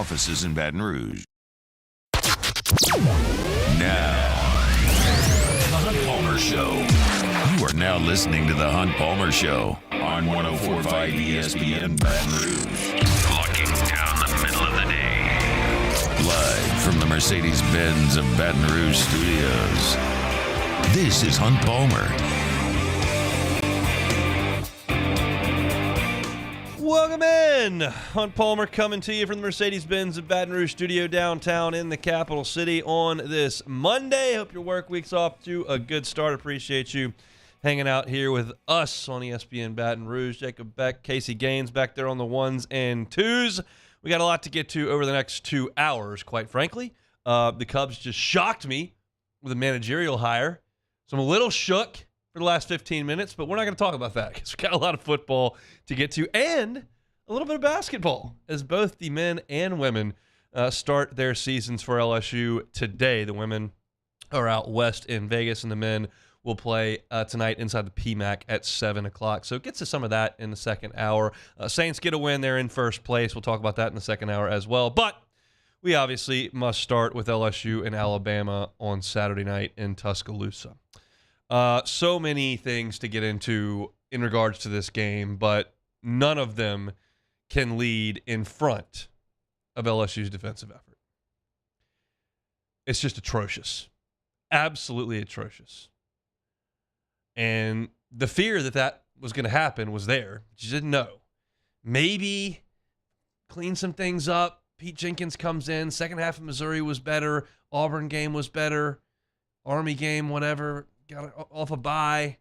offices in Baton Rouge. Now, The Hunt Palmer Show. You are now listening to The Hunt Palmer Show on 104.5 ESPN Baton Rouge. Looking down the middle of the day. Live from the Mercedes-Benz of Baton Rouge studios. This is Hunt Palmer. Welcome in. Hunt Palmer coming to you from the Mercedes-Benz of Baton Rouge studio downtown in the capital city on this Monday. Hope your work week's off to a good start. Appreciate you hanging out here with us on ESPN Baton Rouge. Jacob Beck, Casey Gaines back there on the ones and twos. We got a lot to get to over the next 2 hours, quite frankly. The Cubs just shocked me with a managerial hire. So I'm a little shook for the last 15 minutes, but we're not going to talk about that because we've got a lot of football to get to and a little bit of basketball as both the men and women start their seasons for LSU today. The women are out west in Vegas, and the men will play tonight inside the PMAC at 7 o'clock. So it gets to some of that in the second hour. Saints get a win. They're in first place. We'll talk about that in the second hour as well. But we obviously must start with LSU and Alabama on Saturday night in Tuscaloosa. So many things to get into in regards to this game, but none of them can lead in front of LSU's defensive effort. It's just atrocious. Absolutely atrocious. And the fear that that was going to happen was there. You didn't know. Maybe clean some things up. Pete Jenkins comes in. Second half of Missouri was better. Auburn game was better. Army game, whatever. Got off a bye.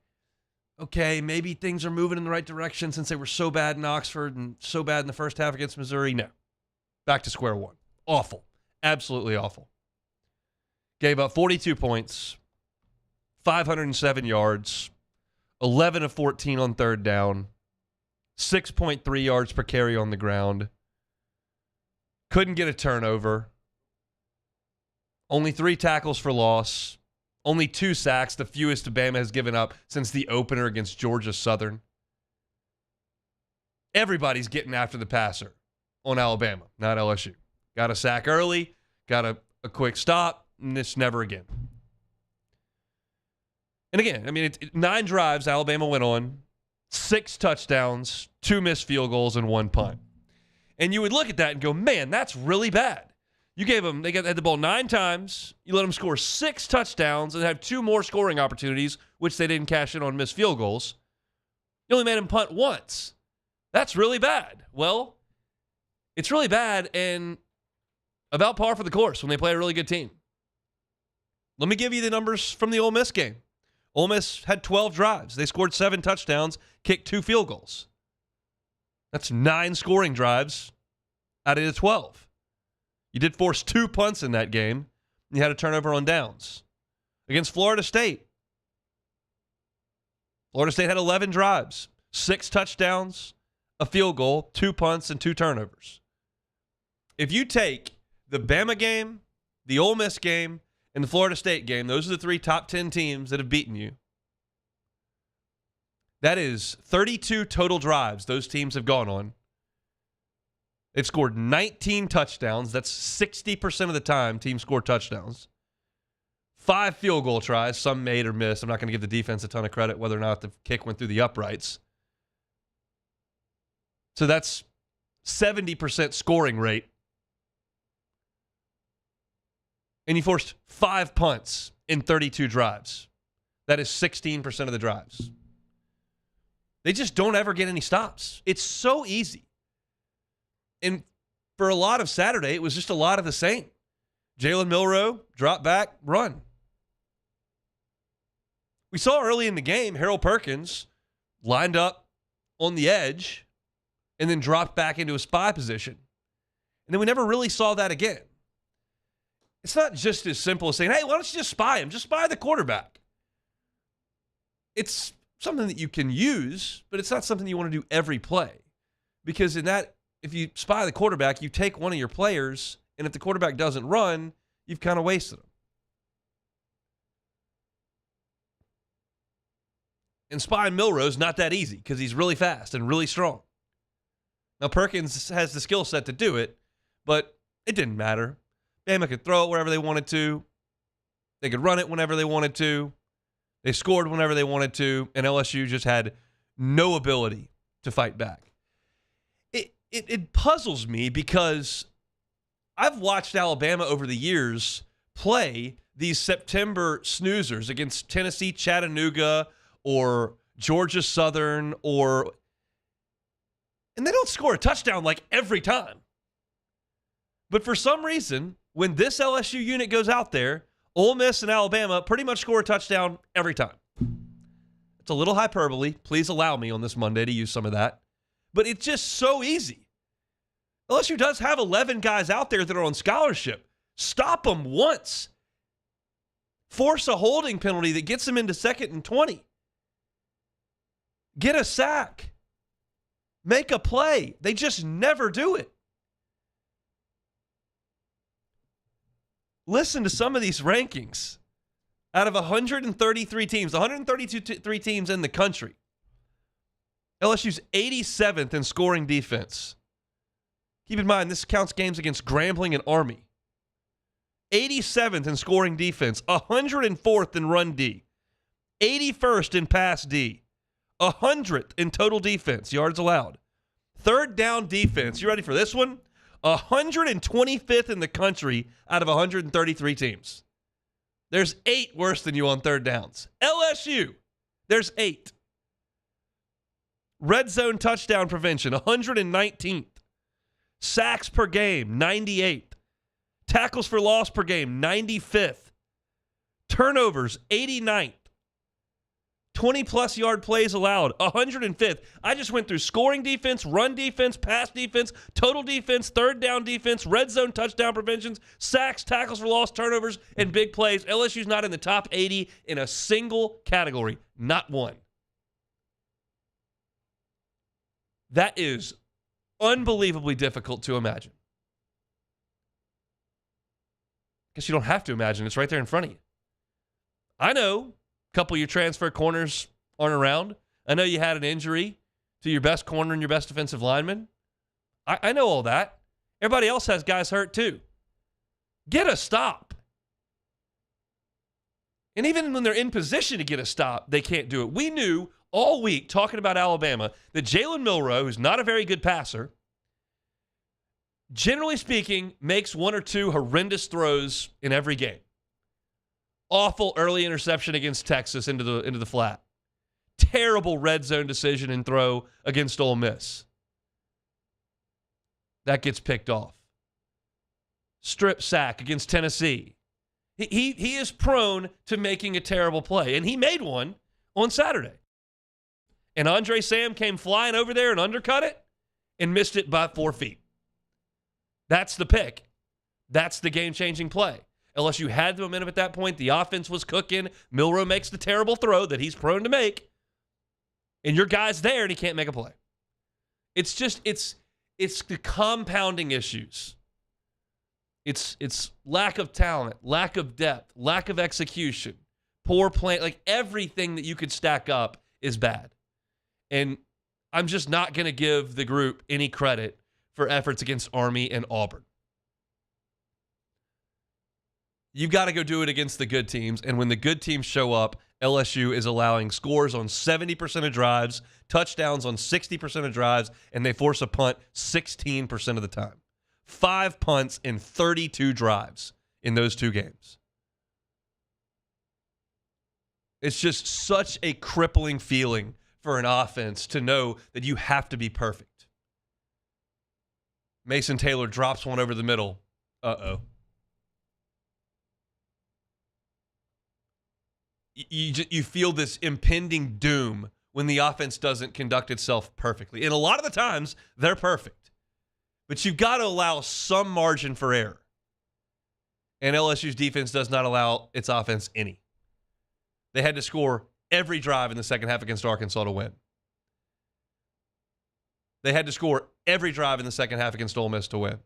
Okay, maybe things are moving in the right direction since they were so bad in Oxford and so bad in the first half against Missouri. No. Back to square one. Awful. Absolutely awful. Gave up 42 points, 507 yards, 11 of 14 on third down, 6.3 yards per carry on the ground. Couldn't get a turnover. Only 3 tackles for loss. Only 2 sacks, the fewest Bama has given up since the opener against Georgia Southern. Everybody's getting after the passer on Alabama, not LSU. Got a sack early, got a quick stop, and this never again. And again, I mean, 9 drives Alabama went on, 6 touchdowns, 2 missed field goals, and 1 punt. And you would look at that and go, man, that's really bad. You gave them, had the ball 9 times. You let them score 6 touchdowns and have 2 more scoring opportunities, which they didn't cash in on missed field goals. You only made them punt once. That's really bad. Well, it's really bad and about par for the course when they play a really good team. Let me give you the numbers from the Ole Miss game. Ole Miss had 12 drives. They scored 7 touchdowns, kicked 2 field goals. That's 9 scoring drives out of the 12. You did force 2 punts in that game. And you had a turnover on downs. Against Florida State. Florida State had 11 drives, 6 touchdowns, a field goal, 2 punts, and 2 turnovers. If you take the Bama game, the Ole Miss game, and the Florida State game, those are the 3 top 10 teams that have beaten you. That is 32 total drives those teams have gone on. They've scored 19 touchdowns. That's 60% of the time teams score touchdowns. 5 field goal tries, some made or missed. I'm not going to give the defense a ton of credit whether or not the kick went through the uprights. So that's 70% scoring rate. And you forced 5 punts in 32 drives. That is 16% of the drives. They just don't ever get any stops. It's so easy. And for a lot of Saturday, it was just a lot of the same. Jalen Milroe, drop back, run. We saw early in the game, Harold Perkins lined up on the edge and then dropped back into a spy position. And then we never really saw that again. It's not just as simple as saying, hey, why don't you just spy him? Just spy the quarterback. It's something that you can use, but it's not something you want to do every play. Because in that, if you spy the quarterback, you take one of your players, and if the quarterback doesn't run, you've kind of wasted him. And spying Milroe's not that easy because he's really fast and really strong. Now, Perkins has the skill set to do it, but It didn't matter. Bama could throw it wherever they wanted to. They could run it whenever they wanted to. They scored whenever they wanted to, and LSU just had no ability to fight back. It puzzles me because I've watched Alabama over the years play these September snoozers against Tennessee, Chattanooga, or Georgia Southern, and they don't score a touchdown like every time. But for some reason, when this LSU unit goes out there, Ole Miss and Alabama pretty much score a touchdown every time. It's a little hyperbole. Please allow me on this Monday to use some of that. But it's just so easy. LSU does have 11 guys out there that are on scholarship. Stop them once. Force a holding penalty that gets them into 2nd and 20. Get a sack. Make a play. They just never do it. Listen to some of these rankings. Out of 133 teams, 132 teams in the country, LSU's 87th in scoring defense. Keep in mind, this counts games against Grambling and Army. 87th in scoring defense, 104th in run D, 81st in pass D, 100th in total defense, yards allowed. Third down defense, you ready for this one? 125th in the country out of 133 teams. There's 8 worse than you on third downs. LSU, there's 8. Red zone touchdown prevention, 119th. Sacks per game, 98th. Tackles for loss per game, 95th. Turnovers, 89th. 20-plus yard plays allowed, 105th. I just went through scoring defense, run defense, pass defense, total defense, third down defense, red zone touchdown preventions, sacks, tackles for loss, turnovers, and big plays. LSU's not in the top 80 in a single category, not one. That is unbelievably difficult to imagine. Guess you don't have to imagine. It's right there in front of you. I know a couple of your transfer corners aren't around. I know you had an injury to your best corner and your best defensive lineman. I know all that. Everybody else has guys hurt too. Get a stop. And even when they're in position to get a stop, they can't do it. We knew all week, talking about Alabama, that Jalen Milroe, who's not a very good passer, generally speaking, makes 1 or 2 horrendous throws in every game. Awful early interception against Texas into the flat. Terrible red zone decision and throw against Ole Miss. That gets picked off. Strip sack against Tennessee. He is prone to making a terrible play, and he made one on Saturday. And Andre Sam came flying over there and undercut it and missed it by 4 feet. That's the pick. That's the game-changing play. LSU had the momentum at that point. The offense was cooking. Milroe makes the terrible throw that he's prone to make. And your guy's there and he can't make a play. It's the compounding issues. It's lack of talent, lack of depth, lack of execution, poor play. Like everything that you could stack up is bad. And I'm just not going to give the group any credit for efforts against Army and Auburn. You've got to go do it against the good teams. And when the good teams show up, LSU is allowing scores on 70% of drives, touchdowns on 60% of drives, and they force a punt 16% of the time. 5 punts in 32 drives in those 2 games. It's just such a crippling feeling for an offense to know that you have to be perfect. Mason Taylor drops one over the middle. Uh-oh. You feel this impending doom when the offense doesn't conduct itself perfectly. And a lot of the times, they're perfect. But you've got to allow some margin for error. And LSU's defense does not allow its offense any. They had to score every drive in the second half against Arkansas to win. They had to score every drive in the second half against Ole Miss to win.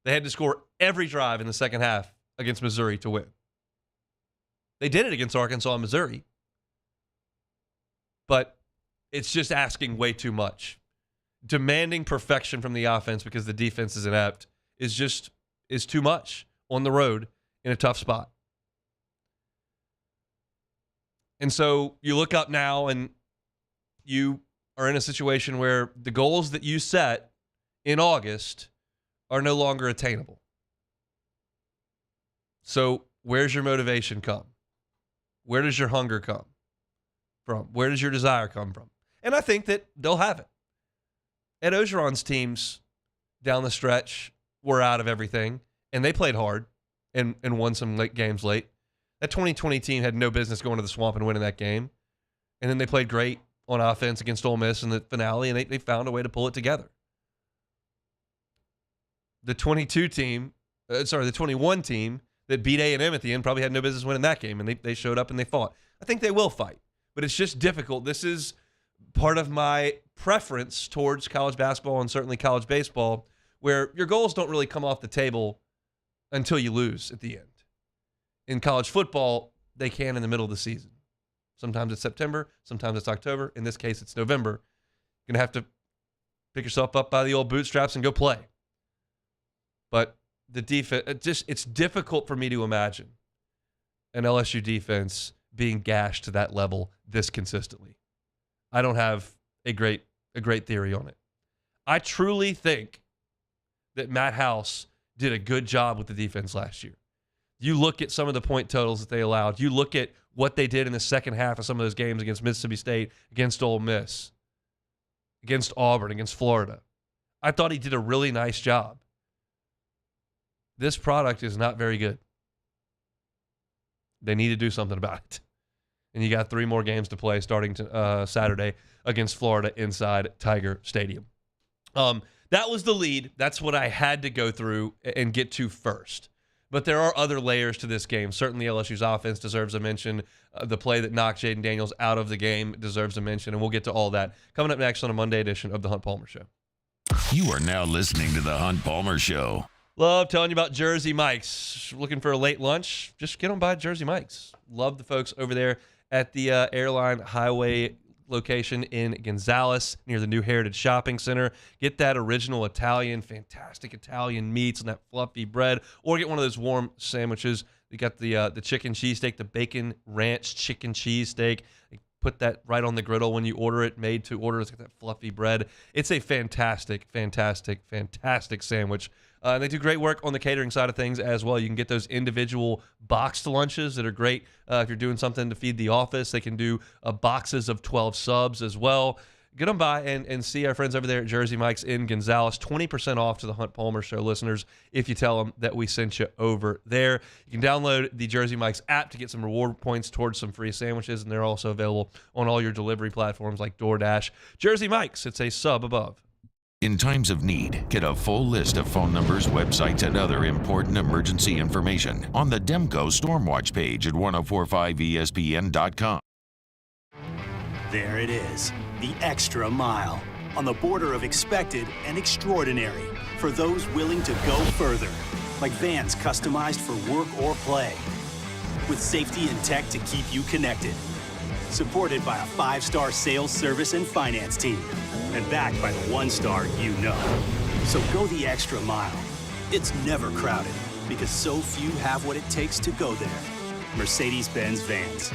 They had to score every drive in the second half against Missouri to win. They did it against Arkansas and Missouri. But it's just asking way too much. Demanding perfection from the offense because the defense is inept is too much on the road in a tough spot. And so you look up now and you are in a situation where the goals that you set in August are no longer attainable. So where's your motivation come? Where does your hunger come from? Where does your desire come from? And I think that they'll have it. Ed Ogeron's teams down the stretch were out of everything, and they played hard and won some late games late. That 2020 team had no business going to the Swamp and winning that game. And then they played great on offense against Ole Miss in the finale, and they found a way to pull it together. The 21 team that beat A&M at the end probably had no business winning that game, and they showed up and they fought. I think they will fight, but it's just difficult. This is part of my preference towards college basketball and certainly college baseball, where your goals don't really come off the table until you lose at the end. In college football, they can in the middle of the season. Sometimes it's September, sometimes it's October. In this case, it's November. You're going to have to pick yourself up by the old bootstraps and go play. But the defense, it's difficult for me to imagine an LSU defense being gashed to that level this consistently. I don't have a great theory on it. I truly think that Matt House did a good job with the defense last year. You look at some of the point totals that they allowed. You look at what they did in the second half of some of those games against Mississippi State, against Ole Miss, against Auburn, against Florida. I thought he did a really nice job. This product is not very good. They need to do something about it. And you got 3 more games to play starting Saturday against Florida inside Tiger Stadium. That was the lead. That's what I had to go through and get to first. But there are other layers to this game. Certainly LSU's offense deserves a mention. The play that knocked Jaden Daniels out of the game deserves a mention, and we'll get to all that coming up next on a Monday edition of The Hunt Palmer Show. You are now listening to The Hunt Palmer Show. Love telling you about Jersey Mike's. Looking for a late lunch? Just get on by Jersey Mike's. Love the folks over there at the Airline Highway location in Gonzales near the new Heritage Shopping Center. Get that original Italian, fantastic Italian meats and that fluffy bread, or get one of those warm sandwiches. We got the chicken cheesesteak, the bacon ranch chicken cheesesteak. They put that right on the griddle when you order it, made to order. It's got that fluffy bread. It's a fantastic, fantastic, fantastic sandwich. And they do great work on the catering side of things as well. You can get those individual boxed lunches that are great if you're doing something to feed the office. They can do boxes of 12 subs as well. Get them by and see our friends over there at Jersey Mike's in Gonzales. 20% off to the Hunt Palmer Show listeners if you tell them that we sent you over there. You can download the Jersey Mike's app to get some reward points towards some free sandwiches, and they're also available on all your delivery platforms like DoorDash. Jersey Mike's, it's a sub above. In times of need, get a full list of phone numbers, websites, and other important emergency information on the Demco Stormwatch page at 1045ESPN.com. There it is, the extra mile, on the border of expected and extraordinary for those willing to go further, like vans customized for work or play, with safety and tech to keep you connected. Supported by a 5-star sales, service, and finance team. And backed by the 1-star you know. So go the extra mile. It's never crowded because so few have what it takes to go there. Mercedes-Benz Vans.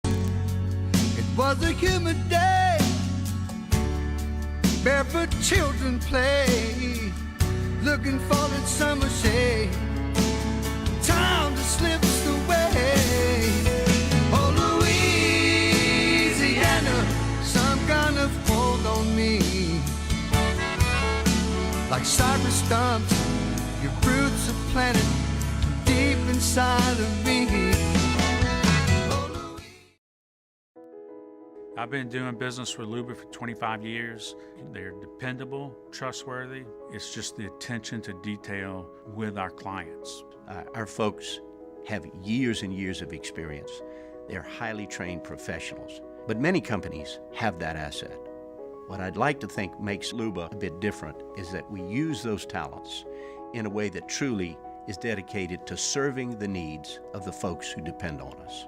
It was a humid day. Barefoot children play. Looking for that summer shade. Time just slips away. Oh, Louisiana, some kind of hold on me. Like cypress stumps, your roots are planted deep inside of me. Oh, I've been doing business with Luba for 25 years. They're dependable, trustworthy. It's just the attention to detail with our clients. Our folks have years and years of experience. They're highly trained professionals, but many companies have that asset. What I'd like to think makes Luba a bit different is that we use those talents in a way that truly is dedicated to serving the needs of the folks who depend on us.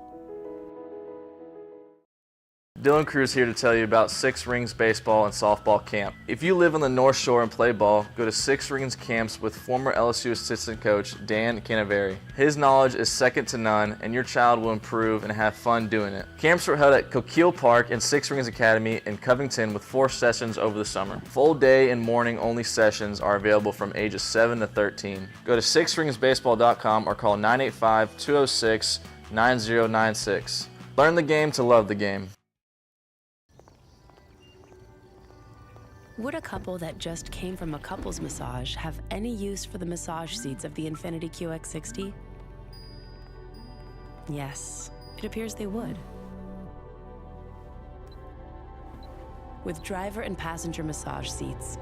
Dylan Cruz here to tell you about Six Rings Baseball and Softball Camp. If you live on the North Shore and play ball, go to Six Rings Camps with former LSU assistant coach Dan Canaveri. His knowledge is second to none, and your child will improve and have fun doing it. Camps were held at Coquille Park and Six Rings Academy in Covington with 4 sessions over the summer. Full day and morning only sessions are available from ages 7 to 13. Go to sixringsbaseball.com or call 985-206-9096. Learn the game to love the game. Would a couple that just came from a couples massage have any use for the massage seats of the Infiniti QX60? Yes, it appears they would. With driver and passenger massage seats,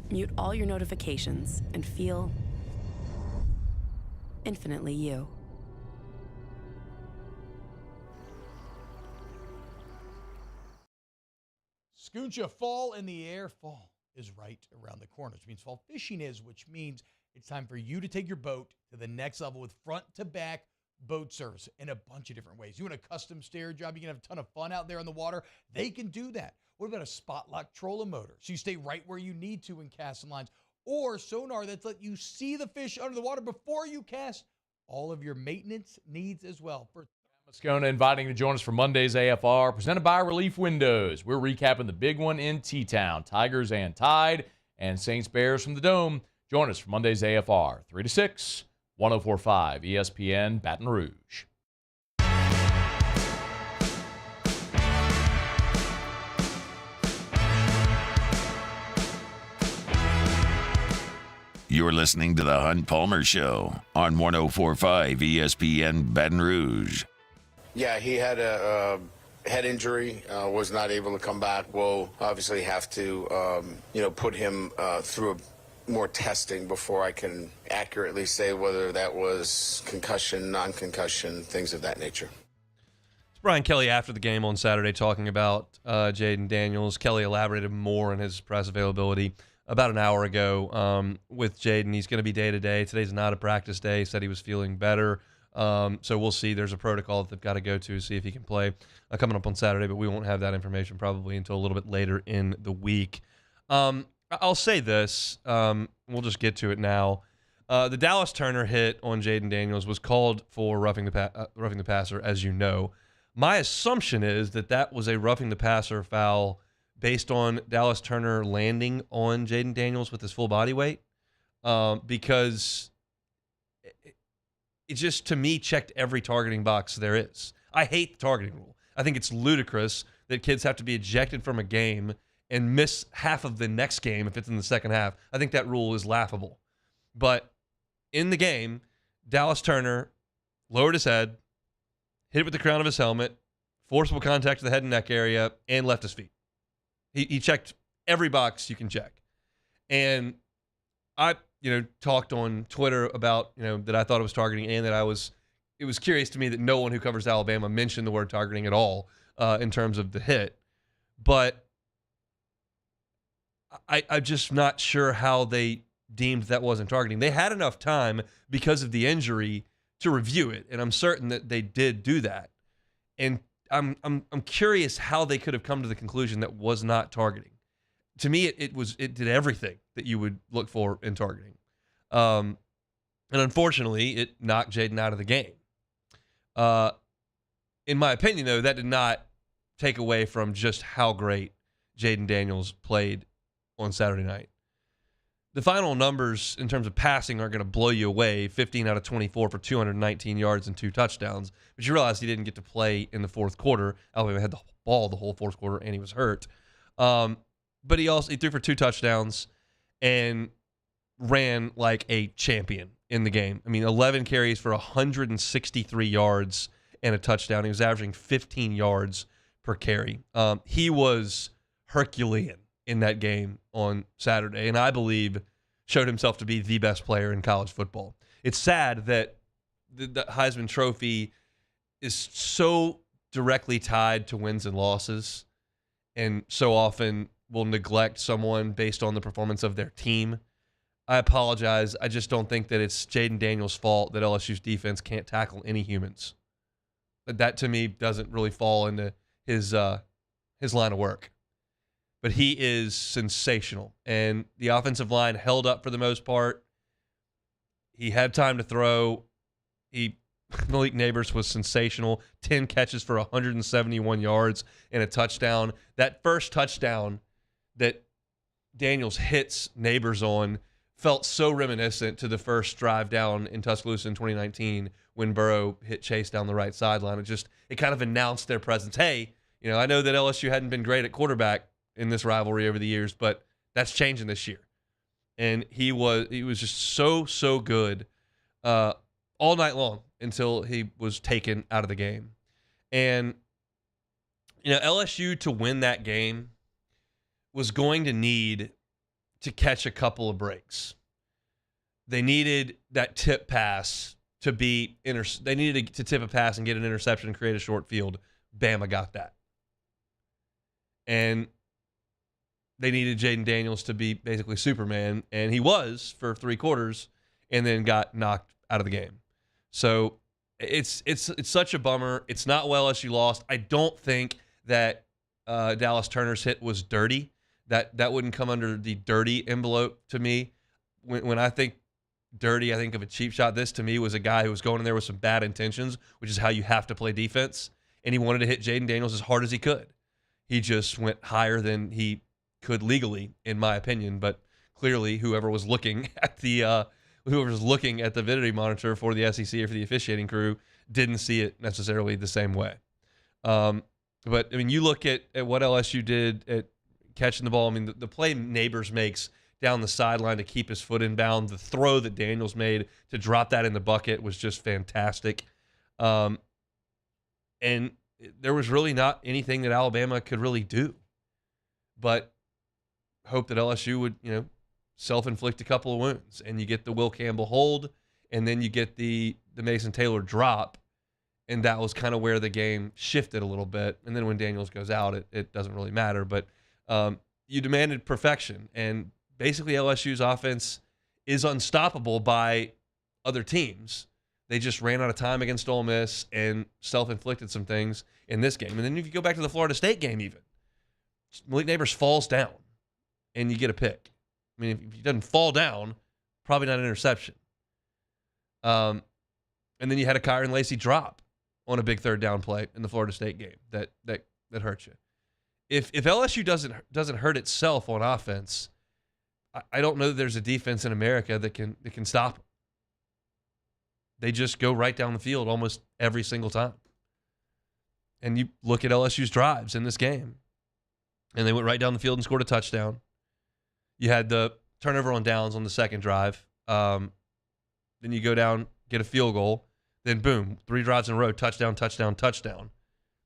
mute all your notifications and feel infinitely you. Scooncha, fall in the air. Fall is right around the corner, which means fall fishing is, which means it's time for you to take your boat to the next level with front-to-back boat service in a bunch of different ways. You want a custom stair job, you can have a ton of fun out there on the water. They can do that. What about a spot lock trolling motor? So you stay right where you need to in casting lines. Or sonar that's let you see the fish under the water before you cast. All of your maintenance needs as well. Moscona inviting to join us for Monday's AFR, presented by Relief Windows. We're recapping the big one in T-Town. Tigers and Tide and Saints Bears from the Dome. Join us for Monday's AFR, 3 to 6, 104.5 ESPN Baton Rouge. You're listening to the Hunt Palmer Show on 104.5 ESPN Baton Rouge. Yeah, he had a head injury, was not able to come back. We'll obviously have to, put him through more testing before I can accurately say whether that was concussion, non-concussion, things of that nature. It's Brian Kelly after the game on Saturday talking about Jaden Daniels. Kelly elaborated more on his press availability about an hour ago with Jaden. He's going to be day-to-day. Today's not a practice day. He said he was feeling better. So we'll see. There's a protocol that they've got to go to see if he can play coming up on Saturday, but we won't have that information probably until a little bit later in the week. I'll say this. We'll just get to it now. The Dallas Turner hit on Jaden Daniels was called for roughing the passer, as you know. My assumption is that was a roughing the passer foul based on Dallas Turner landing on Jaden Daniels with his full body weight, because it just, to me, checked every targeting box there is. I hate the targeting rule. I think it's ludicrous that kids have to be ejected from a game and miss half of the next game if it's in the second half. I think that rule is laughable. But in the game, Dallas Turner lowered his head, hit it with the crown of his helmet, forcible contact to the head and neck area, and left his feet. He checked every box you can check. And I talked on Twitter about, that I thought it was targeting, and that it was curious to me that no one who covers Alabama mentioned the word targeting at all in terms of the hit. But I'm just not sure how they deemed that wasn't targeting. They had enough time because of the injury to review it, and I'm certain that they did do that. And I'm curious how they could have come to the conclusion that was not targeting. To me, it did everything that you would look for in targeting. And unfortunately, it knocked Jaden out of the game. In my opinion, though, that did not take away from just how great Jaden Daniels played on Saturday night. The final numbers in terms of passing are going to blow you away. 15 out of 24 for 219 yards and 2 touchdowns. But you realize he didn't get to play in the fourth quarter. Alabama had the ball the whole fourth quarter, and he was hurt. But he threw for 2 touchdowns and ran like a champion in the game. 11 carries for 163 yards and a touchdown. He was averaging 15 yards per carry. He was Herculean in that game on Saturday, and I believe showed himself to be the best player in college football. It's sad that the Heisman Trophy is so directly tied to wins and losses, and so often will neglect someone based on the performance of their team. I apologize. I just don't think that it's Jaden Daniels' fault that LSU's defense can't tackle any humans. That to me, doesn't really fall into his line of work. But he is sensational. And the offensive line held up for the most part. He had time to throw. Malik Neighbors was sensational. 10 catches for 171 yards and a touchdown. That first touchdown that Daniels hits Neighbors on felt so reminiscent to the first drive down in Tuscaloosa in 2019 when Burrow hit Chase down the right sideline. It kind of announced their presence. Hey, I know that LSU hadn't been great at quarterback in this rivalry over the years, but that's changing this year. And he was just so good all night long until he was taken out of the game. And LSU to win that game was going to need to catch a couple of breaks. They needed that tip pass to be they needed to tip a pass and get an interception and create a short field. Bama got that. And they needed Jaden Daniels to be basically Superman, and he was for 3 quarters and then got knocked out of the game. So it's such a bummer. It's not well LSU lost. I don't think that Dallas Turner's hit was dirty. That wouldn't come under the dirty envelope to me. When I think dirty, I think of a cheap shot. This to me was a guy who was going in there with some bad intentions, which is how you have to play defense. And he wanted to hit Jaden Daniels as hard as he could. He just went higher than he could legally, in my opinion. But clearly, whoever was looking at the vanity monitor for the SEC or for the officiating crew didn't see it necessarily the same way. But I mean, you look at what LSU did at catching the ball. I mean, the play Neighbors makes down the sideline to keep his foot in bounds, the throw that Daniels made to drop that in the bucket was just fantastic. And there was really not anything that Alabama could really do, but hope that LSU would, self-inflict a couple of wounds, and you get the Will Campbell hold, and then you get the Mason Taylor drop, and that was kind of where the game shifted a little bit. And then when Daniels goes out, it doesn't really matter, but you demanded perfection, and basically LSU's offense is unstoppable by other teams. They just ran out of time against Ole Miss and self-inflicted some things in this game. And then if you go back to the Florida State game even, Malik Neighbors falls down, and you get a pick. I mean, if he doesn't fall down, probably not an interception. And then you had a Kyron Lacey drop on a big third down play in the Florida State game that hurt you. If LSU doesn't hurt itself on offense, I don't know that there's a defense in America that can stop them. They just go right down the field almost every single time. And you look at LSU's drives in this game, and they went right down the field and scored a touchdown. You had the turnover on downs on the second drive. Then you go down, get a field goal. Then, boom, 3 drives in a row, touchdown, touchdown, touchdown.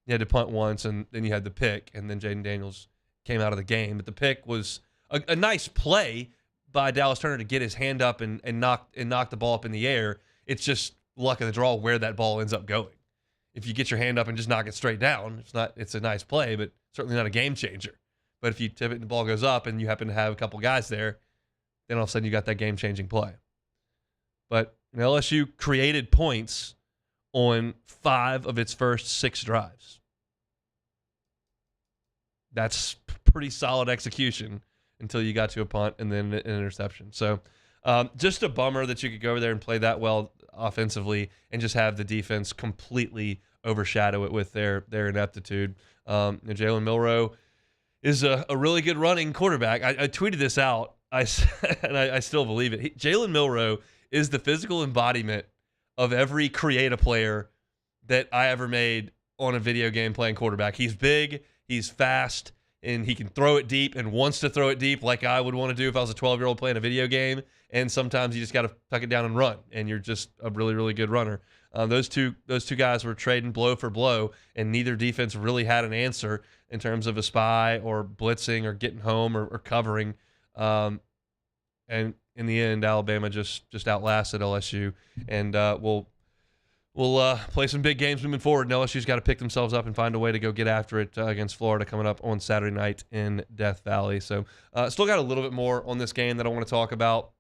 You had to punt once, and then you had the pick, and then Jaden Daniels came out of the game. But the pick was a nice play by Dallas Turner to get his hand up and knock the ball up in the air. It's just luck of the draw where that ball ends up going. If you get your hand up and just knock it straight down, it's a nice play, but certainly not a game changer. But if you tip it and the ball goes up and you happen to have a couple guys there, then all of a sudden you got that game-changing play. But LSU created points on 5 of its first 6 drives. That's pretty solid execution until you got to a punt and then an interception. So just a bummer that you could go over there and play that well offensively and just have the defense completely overshadow it with their ineptitude. Jalen Milroe is a really good running quarterback. I tweeted this out, and I still believe it. Jalen Milroe is the physical embodiment of every creative player that I ever made on a video game playing quarterback. He's big, he's fast, and he can throw it deep and wants to throw it deep like I would want to do if I was a 12-year-old playing a video game. And sometimes you just got to tuck it down and run, and you're just a really, really good runner. Those two guys were trading blow for blow, and neither defense really had an answer in terms of a spy or blitzing or getting home or covering. And in the end, Alabama just outlasted LSU, and we'll play some big games moving forward. And LSU's got to pick themselves up and find a way to go get after it against Florida coming up on Saturday night in Death Valley. So still got a little bit more on this game that I want to talk about.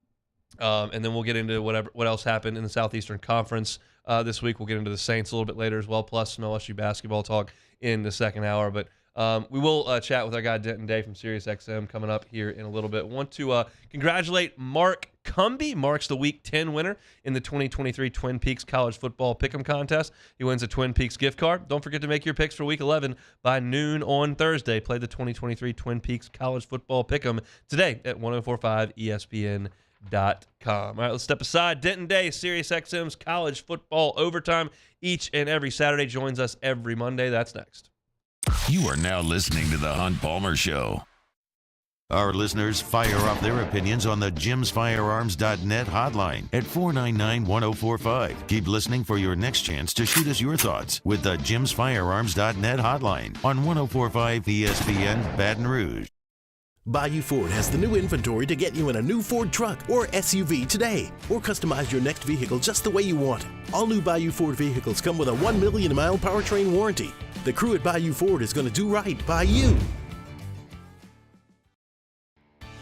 And then we'll get into what else happened in the Southeastern Conference this week. We'll get into the Saints a little bit later as well, plus some LSU basketball talk in the second hour. But we will chat with our guy Denton Day from SiriusXM coming up here in a little bit. Want to congratulate Mark Cumby. Mark's the Week 10 winner in the 2023 Twin Peaks College Football Pick'em Contest. He wins a Twin Peaks gift card. Don't forget to make your picks for Week 11 by noon on Thursday. Play the 2023 Twin Peaks College Football Pick'em today at 1045 ESPN.com. All right, let's step aside. Denton Day, SiriusXM's College Football Overtime, each and every Saturday, joins us every Monday. That's next. You are now listening to The Hunt Palmer Show. Our listeners fire off their opinions on the jimsfirearms.net hotline at 499-1045. Keep listening for your next chance to shoot us your thoughts with the jimsfirearms.net hotline on 1045 ESPN Baton Rouge. Bayou Ford has the new inventory to get you in a new Ford truck or SUV today, or customize your next vehicle just the way you want it. All new Bayou Ford vehicles come with a 1 million mile powertrain warranty. The crew at Bayou Ford is going to do right by you.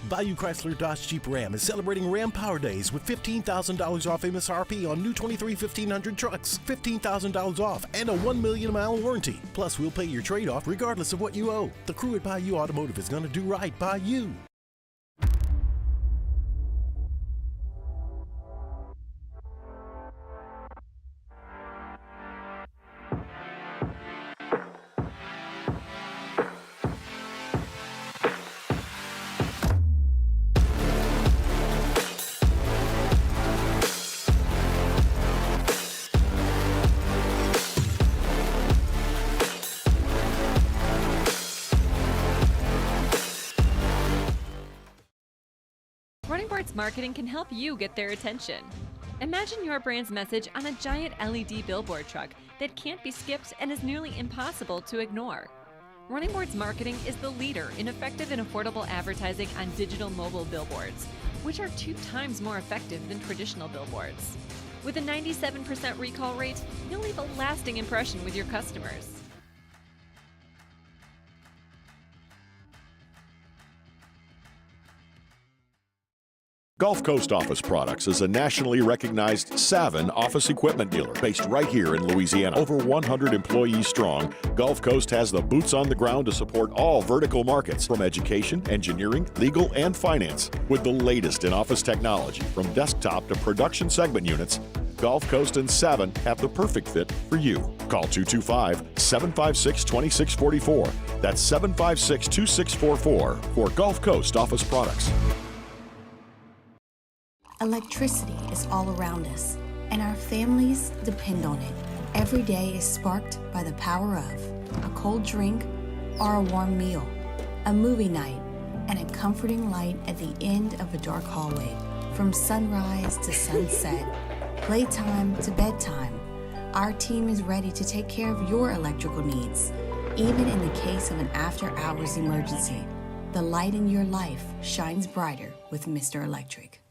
Bayou Chrysler Dodge Jeep Ram is celebrating Ram Power Days with $15,000 off MSRP on new 23 1500 trucks, $15,000 off, and a 1 million mile warranty. Plus, we'll pay your trade off regardless of what you owe. The crew at Bayou Automotive is going to do right by you. Running Boards Marketing can help you get their attention. Imagine your brand's message on a giant LED billboard truck that can't be skipped and is nearly impossible to ignore. Running Boards Marketing is the leader in effective and affordable advertising on digital mobile billboards, which are 2 times more effective than traditional billboards. With a 97% recall rate, you'll leave a lasting impression with your customers. Gulf Coast Office Products is a nationally recognized Savin office equipment dealer based right here in Louisiana. Over 100 employees strong, Gulf Coast has the boots on the ground to support all vertical markets from education, engineering, legal, and finance. With the latest in office technology from desktop to production segment units, Gulf Coast and Savin have the perfect fit for you. Call 225-756-2644. That's 756-2644 for Gulf Coast Office Products. Electricity is all around us, and our families depend on it. Every day is sparked by the power of a cold drink or a warm meal, a movie night, and a comforting light at the end of a dark hallway. From sunrise to sunset, playtime to bedtime, our team is ready to take care of your electrical needs. Even in the case of an after-hours emergency, the light in your life shines brighter with Mr. Electric.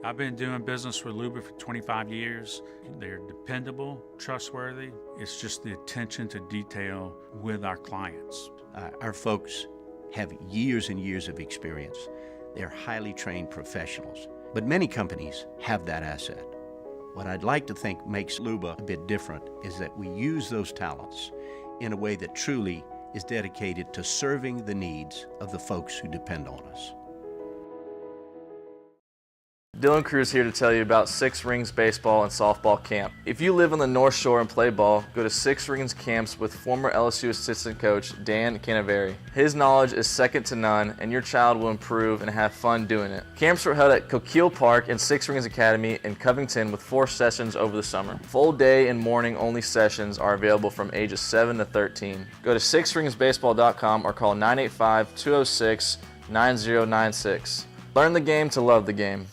I've been doing business with Luba for 25 years. They're dependable, trustworthy. It's just the attention to detail with our clients. Our folks have years and years of experience. They're highly trained professionals, but many companies have that asset. What I'd like to think makes Luba a bit different is that we use those talents in a way that truly is dedicated to serving the needs of the folks who depend on us. Dylan Cruz here to tell you about Six Rings Baseball and Softball Camp. If you live on the North Shore and play ball, go to Six Rings Camps with former LSU assistant coach Dan Canaveri. His knowledge is second to none, and your child will improve and have fun doing it. Camps were held at Coquille Park and Six Rings Academy in Covington with 4 sessions over the summer. Full day and morning only sessions are available from ages 7 to 13. Go to sixringsbaseball.com or call 985-206-9096. Learn the game to love the game.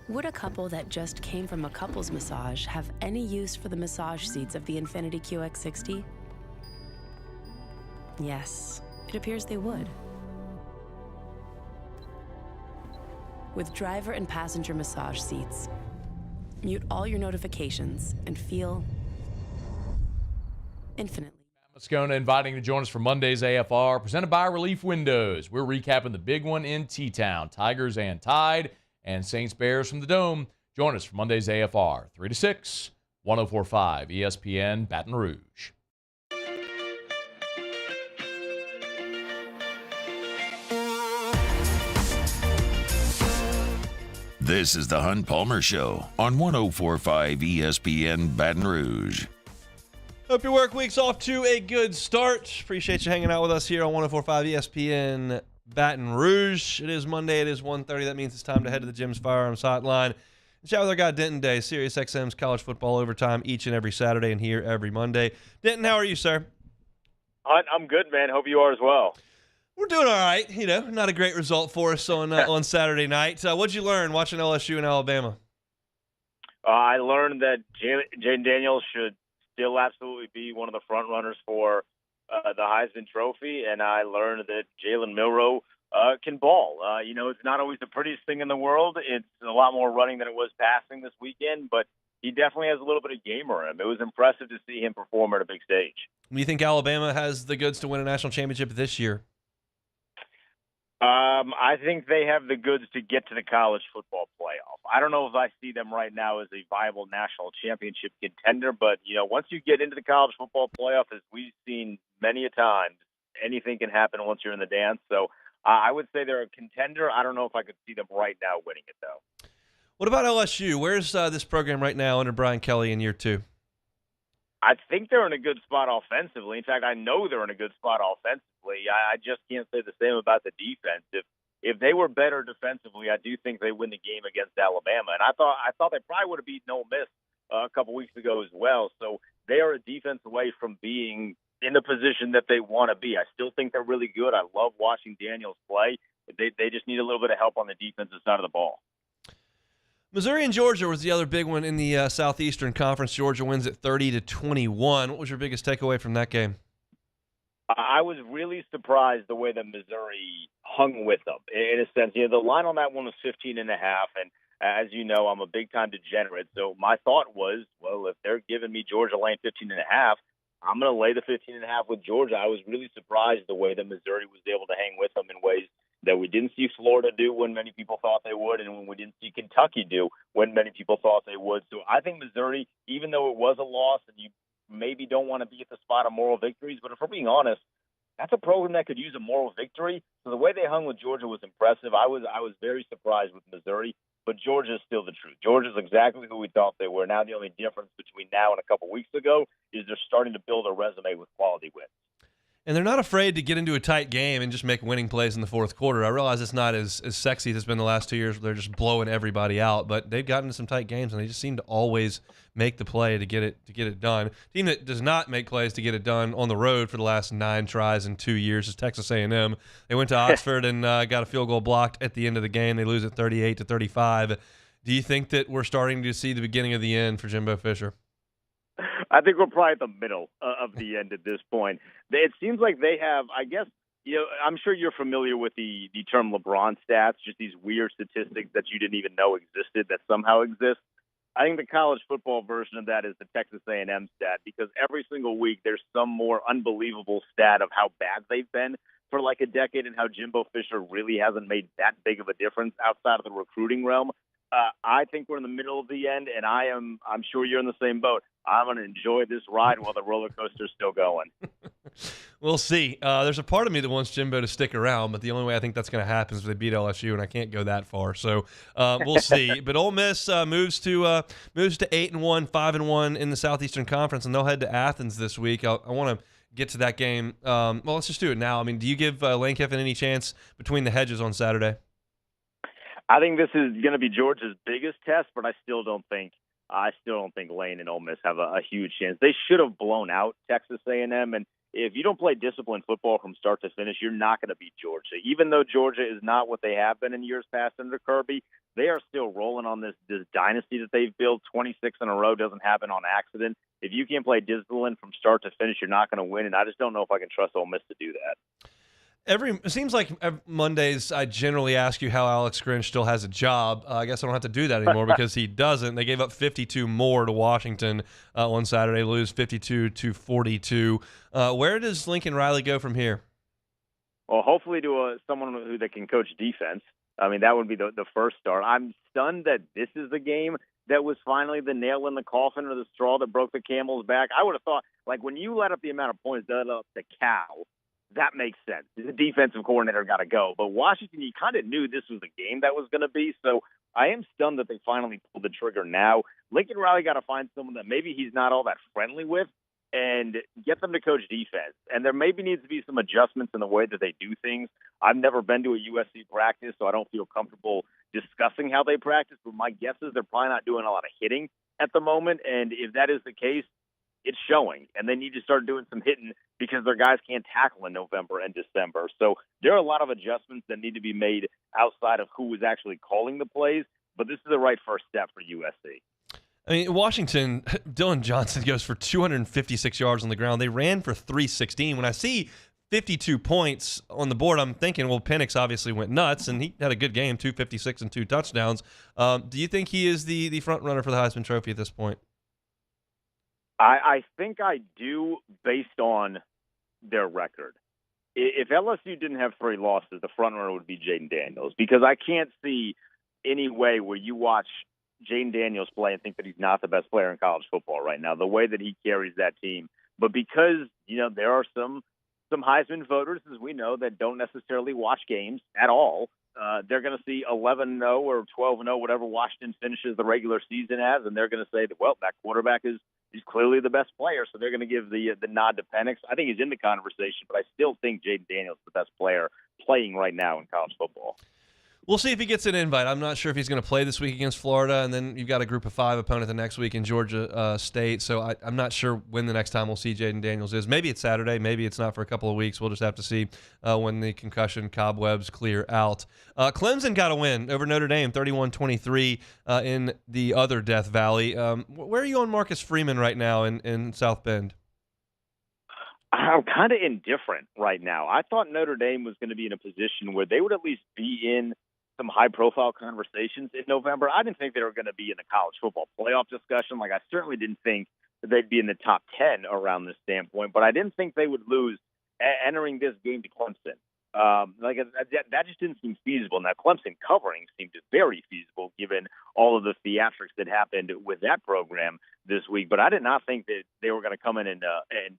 Would a couple that just came from a couples massage have any use for the massage seats of the Infiniti QX60? Yes, it appears they would. With driver and passenger massage seats, mute all your notifications and feel infinitely. Moscona inviting you to join us for Monday's AFR, presented by Relief Windows. We're recapping the big one in T-Town, Tigers and Tide, and Saints Bears from the Dome. Join us for Monday's AFR, 3 to 6, 104.5 ESPN Baton Rouge. This is the Hunt Palmer Show on 104.5 ESPN Baton Rouge. Hope your work week's off to a good start. Appreciate you hanging out with us here on 104.5 ESPN Baton Rouge. It is Monday. It is 1:30. That means it's time to head to the Jim's Firearms Hotline and chat with our guy Denton Day, Sirius XM's college football overtime each and every Saturday and here every Monday. Denton, how are you, sir? I'm good, man. Hope you are as well. We're doing all right. You know, not a great result for us on Saturday night. What'd you learn watching LSU and Alabama? I learned that Jaden Daniels should still absolutely be one of the front runners for the Heisman Trophy, and I learned that Jalen Milroe can ball. It's not always the prettiest thing in the world. It's a lot more running than it was passing this weekend, but he definitely has a little bit of game around him. It was impressive to see him perform at a big stage. Do you think Alabama has the goods to win a national championship this year? I think they have the goods to get to the college football playoff. I don't know if I see them right now as a viable national championship contender, but, once you get into the college football playoff, as we've seen many a time, anything can happen once you're in the dance. So I would say they're a contender. I don't know if I could see them right now winning it, though. What about LSU? Where's this program right now under Brian Kelly in year two? I think they're in a good spot offensively. In fact, I know they're in a good spot offensively. I just can't say the same about the defense. If they were better defensively, I do think they win the game against Alabama. And I thought they probably would have beaten Ole Miss a couple weeks ago as well. So they are a defense away from being in the position that they want to be. I still think they're really good. I love watching Daniels play. They just need a little bit of help on the defensive side of the ball. Missouri and Georgia was the other big one in the Southeastern Conference. Georgia wins at 30-21. What was your biggest takeaway from that game? I was really surprised the way that Missouri hung with them. In a sense, the line on that one was 15.5, and as you know, I'm a big-time degenerate. So my thought was, well, if they're giving me Georgia laying 15.5, I'm going to lay the 15.5 with Georgia. I was really surprised the way that Missouri was able to hang with them in ways that we didn't see Florida do when many people thought they would, and when we didn't see Kentucky do when many people thought they would. So I think Missouri, even though it was a loss, and you maybe don't want to be at the spot of moral victories, but if we're being honest, that's a program that could use a moral victory. So the way they hung with Georgia was impressive. I was very surprised with Missouri, but Georgia is still the truth. Georgia is exactly who we thought they were. Now the only difference between now and a couple weeks ago is they're starting to build a resume with quality wins. And they're not afraid to get into a tight game and just make winning plays in the fourth quarter. I realize it's not as sexy as it's been the last 2 years where they're just blowing everybody out, but they've gotten into some tight games, and they just seem to always make the play to get it done. A team that does not make plays to get it done on the road for the last 9 tries in 2 years is Texas A&M. They went to Oxford and got a field goal blocked at the end of the game. They lose at 38-35. Do you think that we're starting to see the beginning of the end for Jimbo Fisher? I think we're probably at the middle of the end at this point. It seems like they have, I guess, I'm sure you're familiar with the term LeBron stats, just these weird statistics that you didn't even know existed that somehow exist. I think the college football version of that is the Texas A&M stat, because every single week there's some more unbelievable stat of how bad they've been for like a decade and how Jimbo Fisher really hasn't made that big of a difference outside of the recruiting realm. I think we're in the middle of the end, and I'm sure you're in the same boat. I'm going to enjoy this ride while the roller coaster's still going. We'll see. There's a part of me that wants Jimbo to stick around, but the only way I think that's going to happen is if they beat LSU, and I can't go that far. So we'll see. But Ole Miss moves to 8-1, 5-1 in the Southeastern Conference, and they'll head to Athens this week. I want to get to that game. Well, let's just do it now. I mean, do you give Lane Kiffin any chance between the hedges on Saturday? I think this is going to be Georgia's biggest test, but I still don't think Lane and Ole Miss have a huge chance. They should have blown out Texas A&M, and if you don't play disciplined football from start to finish, you're not going to beat Georgia. Even though Georgia is not what they have been in years past under Kirby, they are still rolling on this dynasty that they've built. 26 in a row doesn't happen on accident. If you can't play discipline from start to finish, you're not going to win, and I just don't know if I can trust Ole Miss to do that. It seems like Mondays I generally ask you how Alex Grinch still has a job. I guess I don't have to do that anymore because he doesn't. They gave up 52 more to Washington on Saturday, lose 52-42. Where does Lincoln Riley go from here? Well, hopefully to someone who that can coach defense. I mean, that would be the first start. I'm stunned that this is the game that was finally the nail in the coffin or the straw that broke the camel's back. I would have thought, like, when you let up the amount of points that up the cow, that makes sense. The defensive coordinator got to go. But Washington, you kind of knew this was the game that was going to be. So I am stunned that they finally pulled the trigger now. Lincoln Riley got to find someone that maybe he's not all that friendly with and get them to coach defense. And there maybe needs to be some adjustments in the way that they do things. I've never been to a USC practice, so I don't feel comfortable discussing how they practice. But my guess is they're probably not doing a lot of hitting at the moment. And if that is the case, it's showing. And they need to start doing some hitting because their guys can't tackle in November and December. So there are a lot of adjustments that need to be made outside of who is actually calling the plays. But this is the right first step for USC. I mean, Washington, Dylan Johnson goes for 256 yards on the ground. They ran for 316. When I see 52 points on the board, I'm thinking, well, Penix obviously went nuts, and he had a good game, 256 and 2 touchdowns. Do you think he is the front runner for the Heisman Trophy at this point? I think I do based on their record. If LSU didn't have 3 losses, the front runner would be Jaden Daniels, because I can't see any way where you watch Jaden Daniels play and think that he's not the best player in college football right now, the way that he carries that team. But because, there are some Heisman voters, as we know, that don't necessarily watch games at all, they're going to see 11-0 or 12-0, whatever Washington finishes the regular season as, and they're going to say that, well, that quarterback is clearly the best player, so they're going to give the nod to Penix. I think he's in the conversation, but I still think Jaden Daniels is the best player playing right now in college football. We'll see if he gets an invite. I'm not sure if he's going to play this week against Florida, and then you've got a Group of 5 opponent the next week in Georgia State. So I'm not sure when the next time we'll see Jaden Daniels is. Maybe it's Saturday. Maybe it's not for a couple of weeks. We'll just have to see when the concussion cobwebs clear out. Clemson got a win over Notre Dame, 31-23 in the other Death Valley. Where are you on Marcus Freeman right now in South Bend? I'm kind of indifferent right now. I thought Notre Dame was going to be in a position where they would at least be in some high-profile conversations in November. I didn't think they were going to be in the college football playoff discussion. Like, I certainly didn't think that they'd be in the top 10 around this standpoint, but I didn't think they would lose entering this game to Clemson. That just didn't seem feasible. Now, Clemson covering seemed very feasible given all of the theatrics that happened with that program this week, but I did not think that they were going to come in and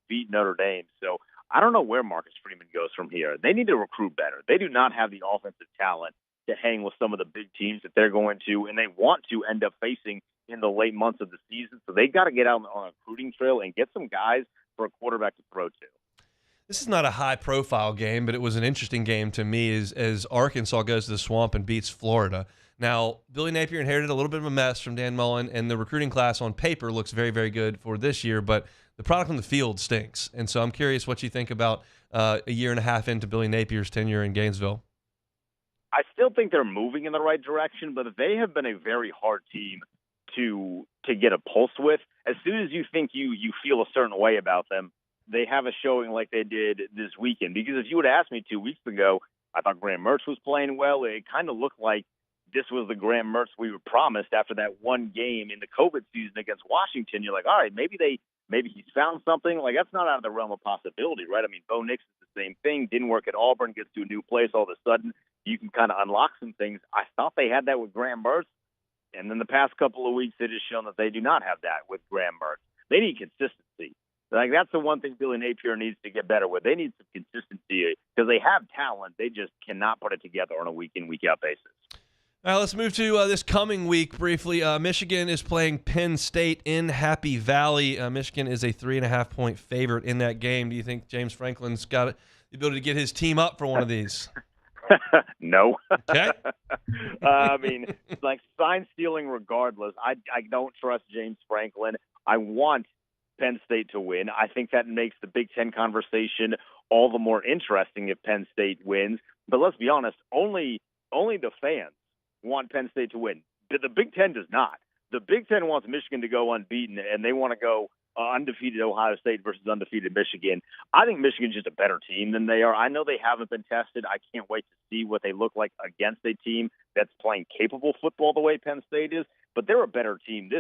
beat Notre Dame. So I don't know where Marcus Freeman goes from here. They need to recruit better. They do not have the offensive talent to hang with some of the big teams that they're going to, and they want to end up facing in the late months of the season. So they got to get out on a recruiting trail and get some guys for a quarterback to throw to. This is not a high-profile game, but it was an interesting game to me as Arkansas goes to the Swamp and beats Florida. Now, Billy Napier inherited a little bit of a mess from Dan Mullen, and the recruiting class on paper looks very, very good for this year, but the product on the field stinks. And so I'm curious what you think about a year and a half into Billy Napier's tenure in Gainesville. I still think they're moving in the right direction, but they have been a very hard team to get a pulse with. As soon as you think you feel a certain way about them, they have a showing like they did this weekend. Because if you would ask me 2 weeks ago, I thought Graham Mertz was playing well. It kind of looked like this was the Graham Mertz we were promised after that one game in the COVID season against Washington. You're like, all right, maybe he's found something. Like, that's not out of the realm of possibility, right? I mean, Bo Nix is the same thing. Didn't work at Auburn, gets to a new place. All of a sudden, you can kind of unlock some things. I thought they had that with Graham Mertz. And then the past couple of weeks, it has shown that they do not have that with Graham Mertz. They need consistency. Like, that's the one thing Billy Napier needs to get better with. They need some consistency because they have talent. They just cannot put it together on a week-in, week-out basis. All right, let's move to this coming week briefly. Michigan is playing Penn State in Happy Valley. Michigan is a 3.5-point favorite in that game. Do you think James Franklin's got the ability to get his team up for one of these? No. Okay. I mean, like, sign stealing regardless. I don't trust James Franklin. I want Penn State to win. I think that makes the Big Ten conversation all the more interesting if Penn State wins. But let's be honest, only the fans want Penn State to win. The Big Ten does not. The Big Ten wants Michigan to go unbeaten, and they want to go undefeated Ohio State versus undefeated Michigan. I think Michigan's just a better team than they are. I know they haven't been tested. I can't wait to see what they look like against a team that's playing capable football the way Penn State is, but they're a better team.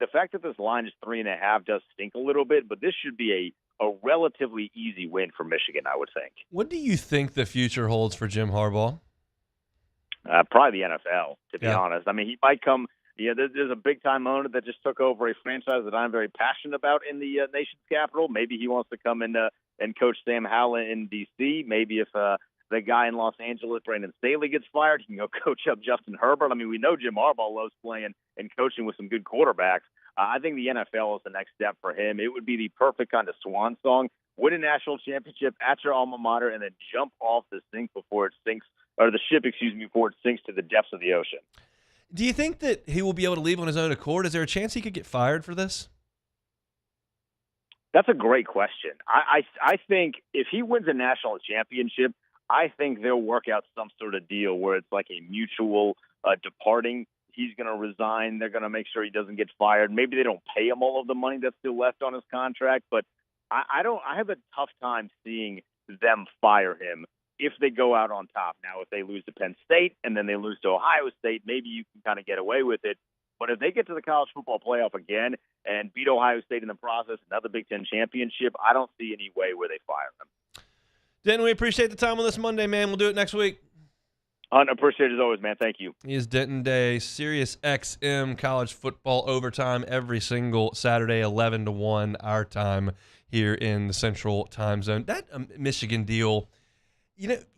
The fact that this line is 3.5 does stink a little bit, but this should be a relatively easy win for Michigan, I would think. What do you think the future holds for Jim Harbaugh? Probably the NFL, to be honest. I mean, he might come. Yeah, there's a big-time owner that just took over a franchise that I'm very passionate about in the nation's capital. Maybe he wants to come in and coach Sam Howell in D.C. Maybe if the guy in Los Angeles, Brandon Staley, gets fired, he can go coach up Justin Herbert. I mean, we know Jim Harbaugh loves playing and coaching with some good quarterbacks. I think the NFL is the next step for him. It would be the perfect kind of swan song. Win a national championship at your alma mater and then jump off the sink before it sinks, or the ship, before it sinks to the depths of the ocean. Do you think that he will be able to leave on his own accord? Is there a chance he could get fired for this? That's a great question. I think if he wins a national championship, I think they'll work out some sort of deal where it's like a mutual departing. He's going to resign. They're going to make sure he doesn't get fired. Maybe they don't pay him all of the money that's still left on his contract, but I have a tough time seeing them fire him if they go out on top. Now, if they lose to Penn State and then they lose to Ohio State, maybe you can kind of get away with it. But if they get to the college football playoff again and beat Ohio State in the process, another Big Ten championship, I don't see any way where they fire him. Denton, we appreciate the time on this Monday, man. We'll do it next week. Appreciate it as always, man. Thank you. He is Denton Day, Sirius XM college football overtime every single Saturday, 11 to 1 our time here in the Central Time Zone. That Michigan deal,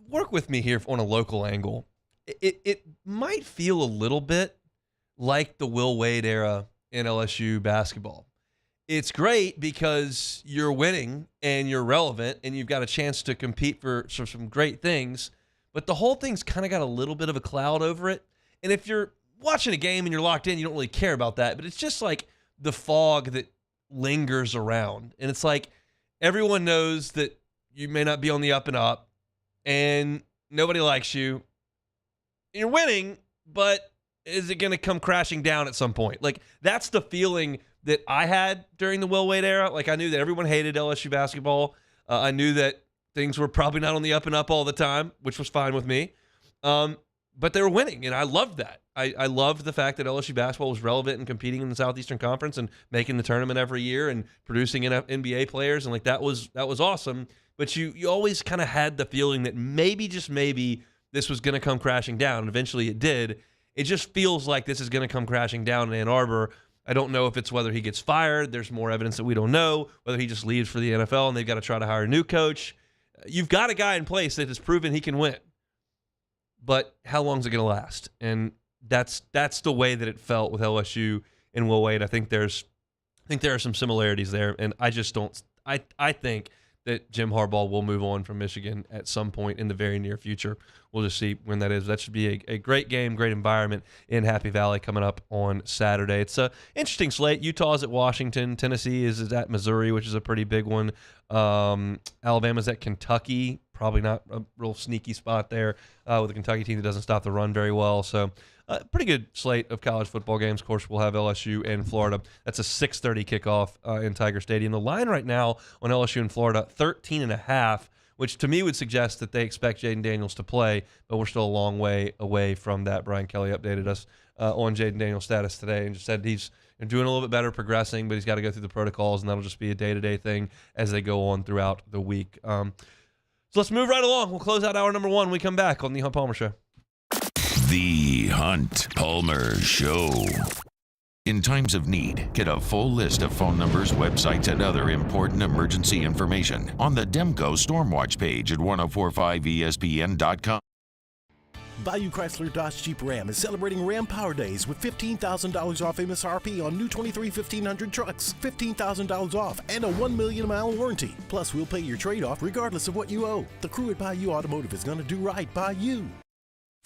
work with me here on a local angle. It might feel a little bit like the Will Wade era in LSU basketball. It's great because you're winning and you're relevant and you've got a chance to compete for some great things, but the whole thing's kind of got a little bit of a cloud over it. And if you're watching a game and you're locked in, you don't really care about that, but it's just like the fog that lingers around. And it's like everyone knows that you may not be on the up and up and nobody likes you. You're winning, but is it going to come crashing down at some point? Like, that's the feeling that I had during the Will Wade era. Like, I knew that everyone hated LSU basketball. I knew that things were probably not on the up and up all the time, which was fine with me. But they were winning, and I loved that. I loved the fact that LSU basketball was relevant and competing in the Southeastern Conference and making the tournament every year and producing NBA players, and like that was awesome. But you always kind of had the feeling that maybe, just maybe, this was going to come crashing down, and eventually it did. It just feels like this is going to come crashing down in Ann Arbor. I don't know if it's whether he gets fired. There's more evidence that we don't know, whether he just leaves for the NFL and they've got to try to hire a new coach. You've got a guy in place that has proven he can win. But how long is it going to last? And that's the way that it felt with LSU and Will Wade. I think there are some similarities there, and I just don't. I think that Jim Harbaugh will move on from Michigan at some point in the very near future. We'll just see when that is. That should be a great game, great environment in Happy Valley coming up on Saturday. It's an interesting slate. Utah's at Washington. Tennessee is at Missouri, which is a pretty big one. Alabama's at Kentucky. Probably not a real sneaky spot there with a Kentucky team that doesn't stop the run very well. So pretty good slate of college football games. Of course, we'll have LSU and Florida. That's a 6:30 kickoff in Tiger Stadium. The line right now on LSU and Florida, 13.5, which to me would suggest that they expect Jaden Daniels to play, but we're still a long way away from that. Brian Kelly updated us on Jaden Daniels' status today and just said he's doing a little bit better, progressing, but he's got to go through the protocols, and that'll just be a day-to-day thing as they go on throughout the week. So let's move right along. We'll close out hour number 1 when we come back on The Hunt Palmer Show. The Hunt Palmer Show. In times of need, get a full list of phone numbers, websites, and other important emergency information on the Demco Stormwatch page at 1045ESPN.com. Bayou Chrysler Dodge Jeep Ram is celebrating Ram Power Days with $15,000 off MSRP on new 23 1500 trucks, $15,000 off, and a 1 million mile warranty. Plus, we'll pay your trade-off regardless of what you owe. The crew at Bayou Automotive is going to do right by you.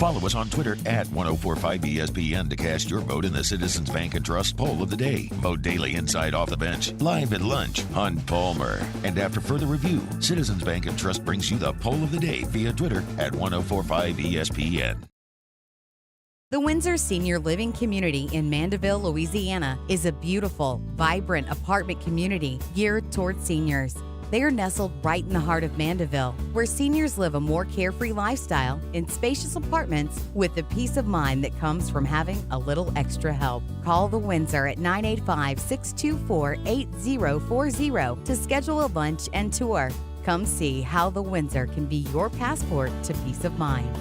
Follow us on Twitter at 1045ESPN to cast your vote in the Citizens Bank and Trust Poll of the Day. Vote daily inside Off the Bench, live at lunch, Hunt Palmer. And after further review, Citizens Bank and Trust brings you the Poll of the Day via Twitter at 1045ESPN. The Windsor Senior Living Community in Mandeville, Louisiana is a beautiful, vibrant apartment community geared toward seniors. They are nestled right in the heart of Mandeville, where seniors live a more carefree lifestyle in spacious apartments with the peace of mind that comes from having a little extra help. Call the Windsor at 985-624-8040 to schedule a lunch and tour. Come see how the Windsor can be your passport to peace of mind.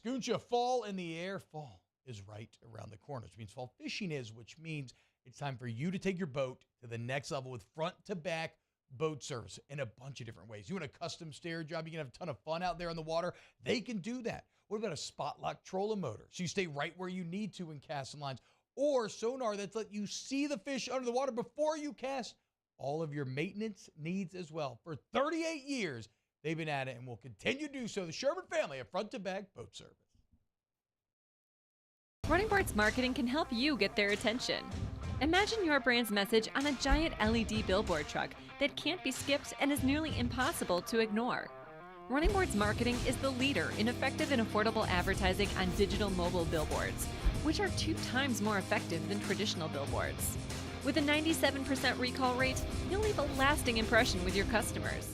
Scooncha, fall in the air. Fall is right around the corner, which means fall fishing is, which means it's time for you to take your boat to the next level with front-to-back boat service in a bunch of different ways. You want a custom stair job, you can have a ton of fun out there on the water. They can do that. What about a spot lock trolling motor? So you stay right where you need to in casting lines. Or sonar that's let you see the fish under the water before you cast. All of your maintenance needs as well. For 38 years, they've been at it and will continue to do so. The Sherman family of front-to-back boat service. Running Boards Marketing can help you get their attention. Imagine your brand's message on a giant LED billboard truck that can't be skipped and is nearly impossible to ignore. Running Boards Marketing is the leader in effective and affordable advertising on digital mobile billboards, which are 2 times more effective than traditional billboards. With a 97% recall rate, you'll leave a lasting impression with your customers.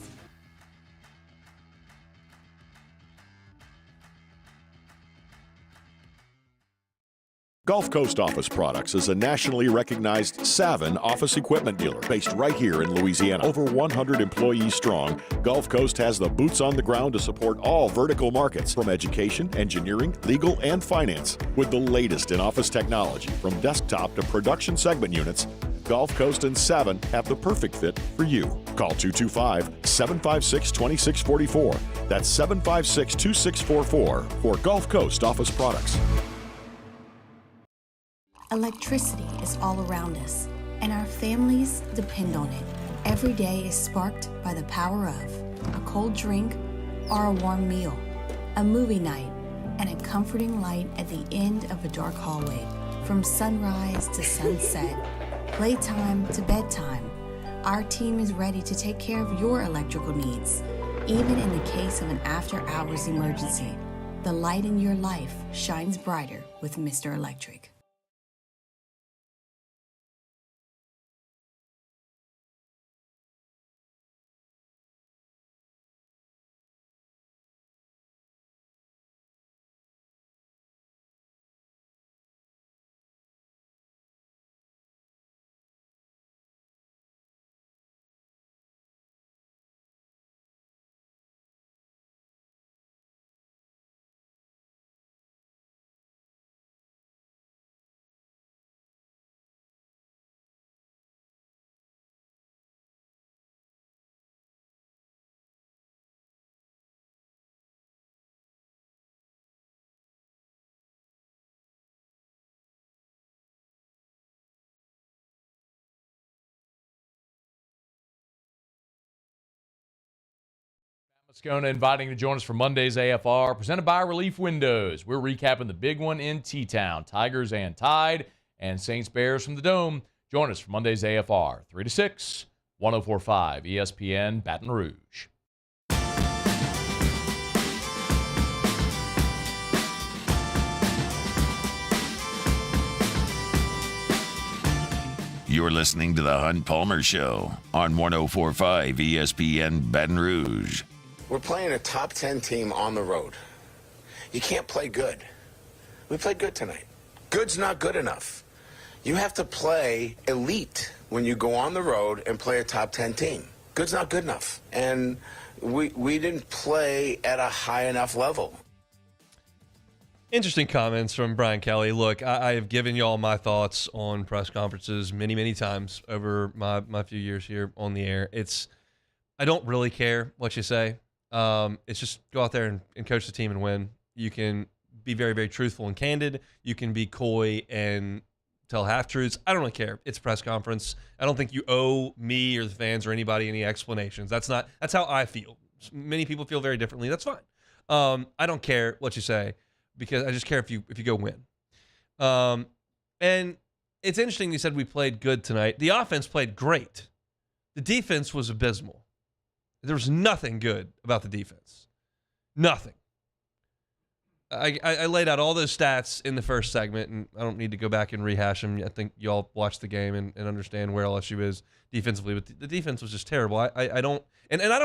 Gulf Coast Office Products is a nationally recognized Savin office equipment dealer based right here in Louisiana. Over 100 employees strong, Gulf Coast has the boots on the ground to support all vertical markets, from education, engineering, legal, and finance. With the latest in office technology, from desktop to production segment units, Gulf Coast and Savin have the perfect fit for you. Call 225-756-2644. That's 756-2644 for Gulf Coast Office Products. Electricity is all around us, and our families depend on it. Every day is sparked by the power of a cold drink or a warm meal, a movie night, and a comforting light at the end of a dark hallway. From sunrise to sunset, playtime to bedtime, our team is ready to take care of your electrical needs. Even in the case of an after-hours emergency, the light in your life shines brighter with Mr. Electric. Moscona inviting to join us for Monday's AFR, presented by Relief Windows. We're recapping the big one in T-Town. Tigers and Tide and Saints Bears from the Dome. Join us for Monday's AFR, 3 to 6, 104.5 ESPN Baton Rouge. You're listening to the Hunt Palmer Show on 104.5 ESPN Baton Rouge. We're playing a top 10 team on the road. You can't play good. We played good tonight. Good's not good enough. You have to play elite when you go on the road and play a top 10 team. Good's not good enough. And we didn't play at a high enough level. Interesting comments from Brian Kelly. Look, I have given y'all my thoughts on press conferences many, many times over my few years here on the air. I don't really care what you say. It's just go out there and coach the team and win. You can be very, very truthful and candid. You can be coy and tell half-truths. I don't really care. It's a press conference. I don't think you owe me or the fans or anybody any explanations. That's how I feel. Many people feel very differently. That's fine. I don't care what you say, because I just care if you go win. And it's interesting you said we played good tonight. The offense played great. The defense was abysmal. There was nothing good about the defense. Nothing. I laid out all those stats in the first segment, and I don't need to go back and rehash them. I think y'all watched the game and understand where LSU is defensively, but the defense was just terrible. I don't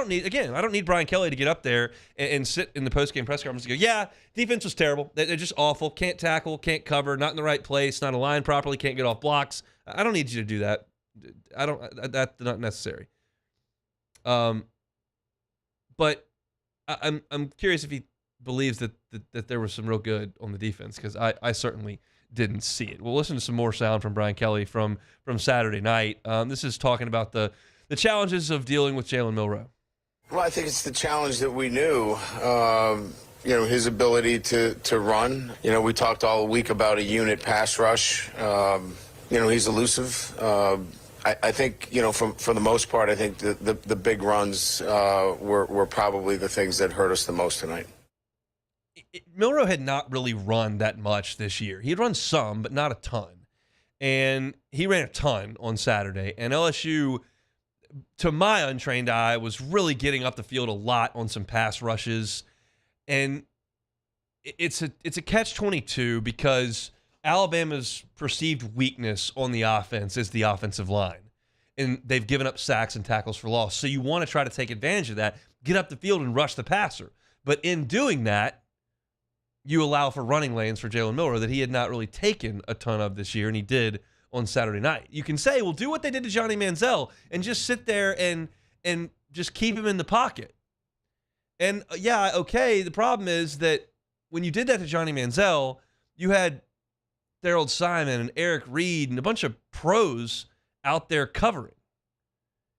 need Brian Kelly to get up there and sit in the postgame press conference and go, yeah, defense was terrible. They're just awful. Can't tackle, can't cover, not in the right place, not aligned properly, can't get off blocks. I don't need you to do that. That's not necessary. But I'm curious if he believes that there was some real good on the defense, because I certainly didn't see it. We'll listen to some more sound from Brian Kelly from Saturday night. This is talking about the challenges of dealing with Jalen Milroe. Well, I think it's the challenge that we knew. His ability to run. We talked all week about a unit pass rush. He's elusive. I think, for the most part, I think the big runs were probably the things that hurt us the most tonight. Milroe had not really run that much this year. He had run some, but not a ton. And he ran a ton on Saturday. And LSU, to my untrained eye, was really getting up the field a lot on some pass rushes. And it's a catch-22, because Alabama's perceived weakness on the offense is the offensive line. And they've given up sacks and tackles for loss. So you want to try to take advantage of that, get up the field and rush the passer. But in doing that, you allow for running lanes for Jalen Milroe that he had not really taken a ton of this year, and he did on Saturday night. You can say, well, do what they did to Johnny Manziel and just sit there and just keep him in the pocket. And yeah, okay, the problem is that when you did that to Johnny Manziel, you had Daryl Simon and Eric Reed and a bunch of pros out there covering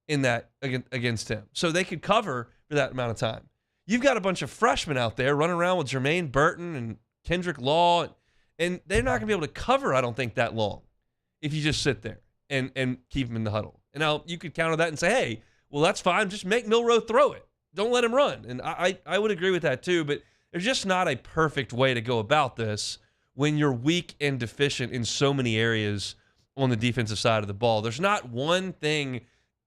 in that against him. So they could cover for that amount of time. You've got a bunch of freshmen out there running around with Jermaine Burton and Kendrick Law, and they're not going to be able to cover, I don't think, that long if you just sit there and keep them in the huddle. And now you could counter that and say, hey, well, that's fine. Just make Milroe throw it. Don't let him run. And I would agree with that too, but there's just not a perfect way to go about this when you're weak and deficient in so many areas on the defensive side of the ball. There's not one thing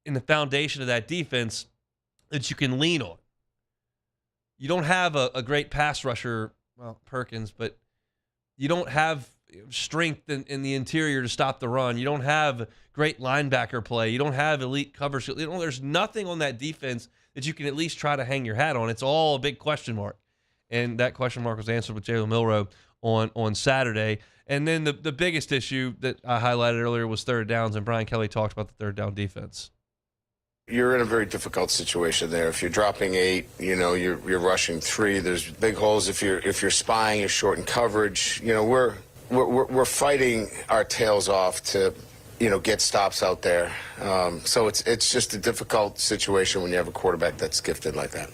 in the foundation of that defense that you can lean on. You don't have a great pass rusher, well, Perkins, but you don't have strength in the interior to stop the run. You don't have great linebacker play. You don't have elite coverage. There's nothing on that defense that you can at least try to hang your hat on. It's all a big question mark. And that question mark was answered with Jalen Milroe on Saturday. And then the biggest issue that I highlighted earlier was third downs, and Brian Kelly talked about the third down defense. You're in a very difficult situation there. If you're dropping 8, you're rushing 3. There's big holes. If you're spying, you're short in coverage. We're fighting our tails off to, get stops out there. So it's just a difficult situation when you have a quarterback that's gifted like that.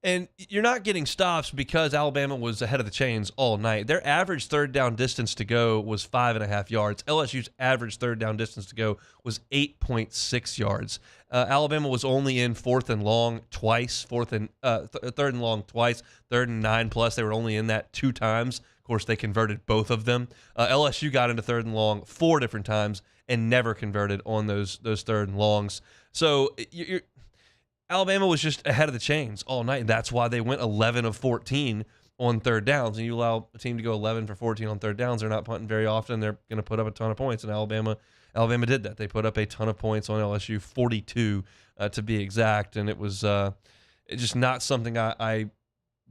And you're not getting stops because Alabama was ahead of the chains all night. Their average third down distance to go was 5.5 yards. LSU's average third down distance to go was 8.6 yards. Alabama was only in third and long twice, third and 9+. They were only in that 2 times. Of course, they converted both of them. LSU got into third and long 4 different times and never converted on those third and longs. So Alabama was just ahead of the chains all night. That's why they went 11 of 14 on third downs. And you allow a team to go 11 for 14 on third downs, they're not punting very often. They're going to put up a ton of points. And Alabama did that. They put up a ton of points on LSU, 42 to be exact. And it was it's just not something I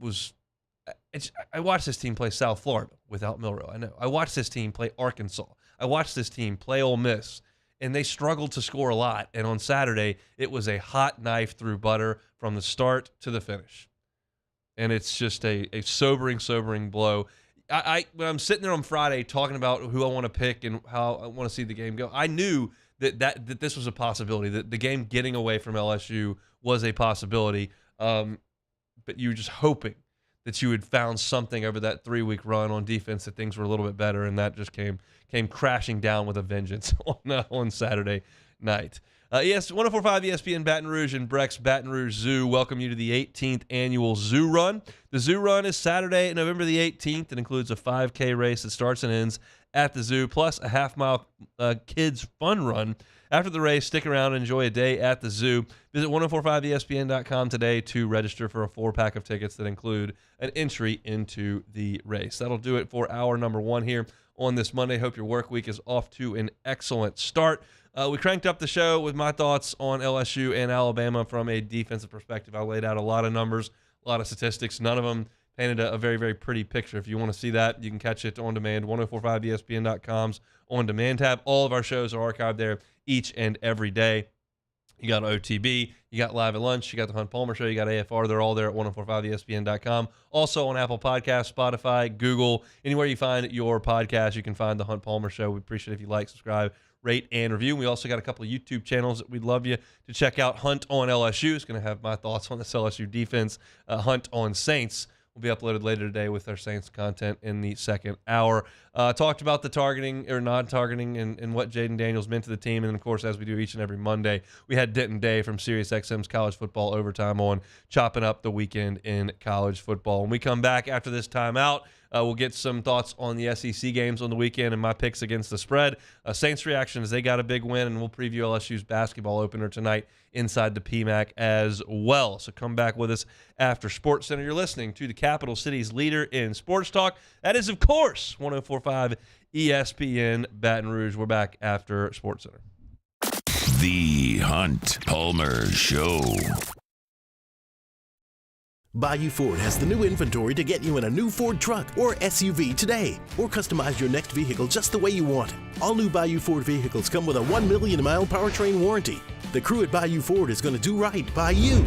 watched this team play South Florida without Milroe. I know. I watched this team play Arkansas. I watched this team play Ole Miss. And they struggled to score a lot. And on Saturday, it was a hot knife through butter from the start to the finish. And it's just a sobering blow. When I'm sitting there on Friday talking about who I want to pick and how I want to see the game go, I knew that this was a possibility, that the game getting away from LSU was a possibility. But you were just hoping that you had found something over that 3-week run on defense, that things were a little bit better, and that just came crashing down with a vengeance on Saturday night. 104.5 ESPN Baton Rouge and Breck's Baton Rouge Zoo welcome you to the 18th annual Zoo Run. The Zoo Run is Saturday, November the 18th. It includes a 5K race that starts and ends at the zoo, plus a half-mile kids fun run After the race, stick around and enjoy a day at the zoo. Visit 1045ESPN.com today to register for a 4-pack of tickets that include an entry into the race. That'll do it for hour number 1 here on this Monday. Hope your work week is off to an excellent start. We cranked up the show with my thoughts on LSU and Alabama from a defensive perspective. I laid out a lot of numbers, a lot of statistics. None of them painted a very, very pretty picture. If you want to see that, you can catch it on demand, 1045ESPN.com's on demand tab. All of our shows are archived there each and every day. You got OTB, you got Live at Lunch, you got the Hunt Palmer Show, you got AFR. They're all there at 1045ESPN.com. Also on Apple Podcasts, Spotify, Google, anywhere you find your podcast, you can find the Hunt Palmer Show. We appreciate it if you like, subscribe, rate, and review. We also got a couple of YouTube channels that we'd love you to check out. Hunt on LSU is going to have my thoughts on this LSU defense. Hunt on Saints will be uploaded later today with our Saints content in the second hour. Talked about the targeting or non-targeting and what Jaden Daniels meant to the team. And, then, of course, as we do each and every Monday, we had Denton Day from SiriusXM's College Football Overtime on, chopping up the weekend in college football. When we come back after this timeout, we'll get some thoughts on the SEC games on the weekend and my picks against the spread. Saints reaction as they got a big win, and we'll preview LSU's basketball opener tonight inside the PMAC as well. So come back with us after Sports Center. You're listening to the Capital City's leader in sports talk. That is, of course, 104.5 ESPN Baton Rouge. We're back after Sports Center. The Hunt Palmer Show. Bayou Ford has the new inventory to get you in a new Ford truck or SUV today, or customize your next vehicle just the way you want it. All new Bayou Ford vehicles come with a 1 million mile powertrain warranty. The crew at Bayou Ford is going to do right by you.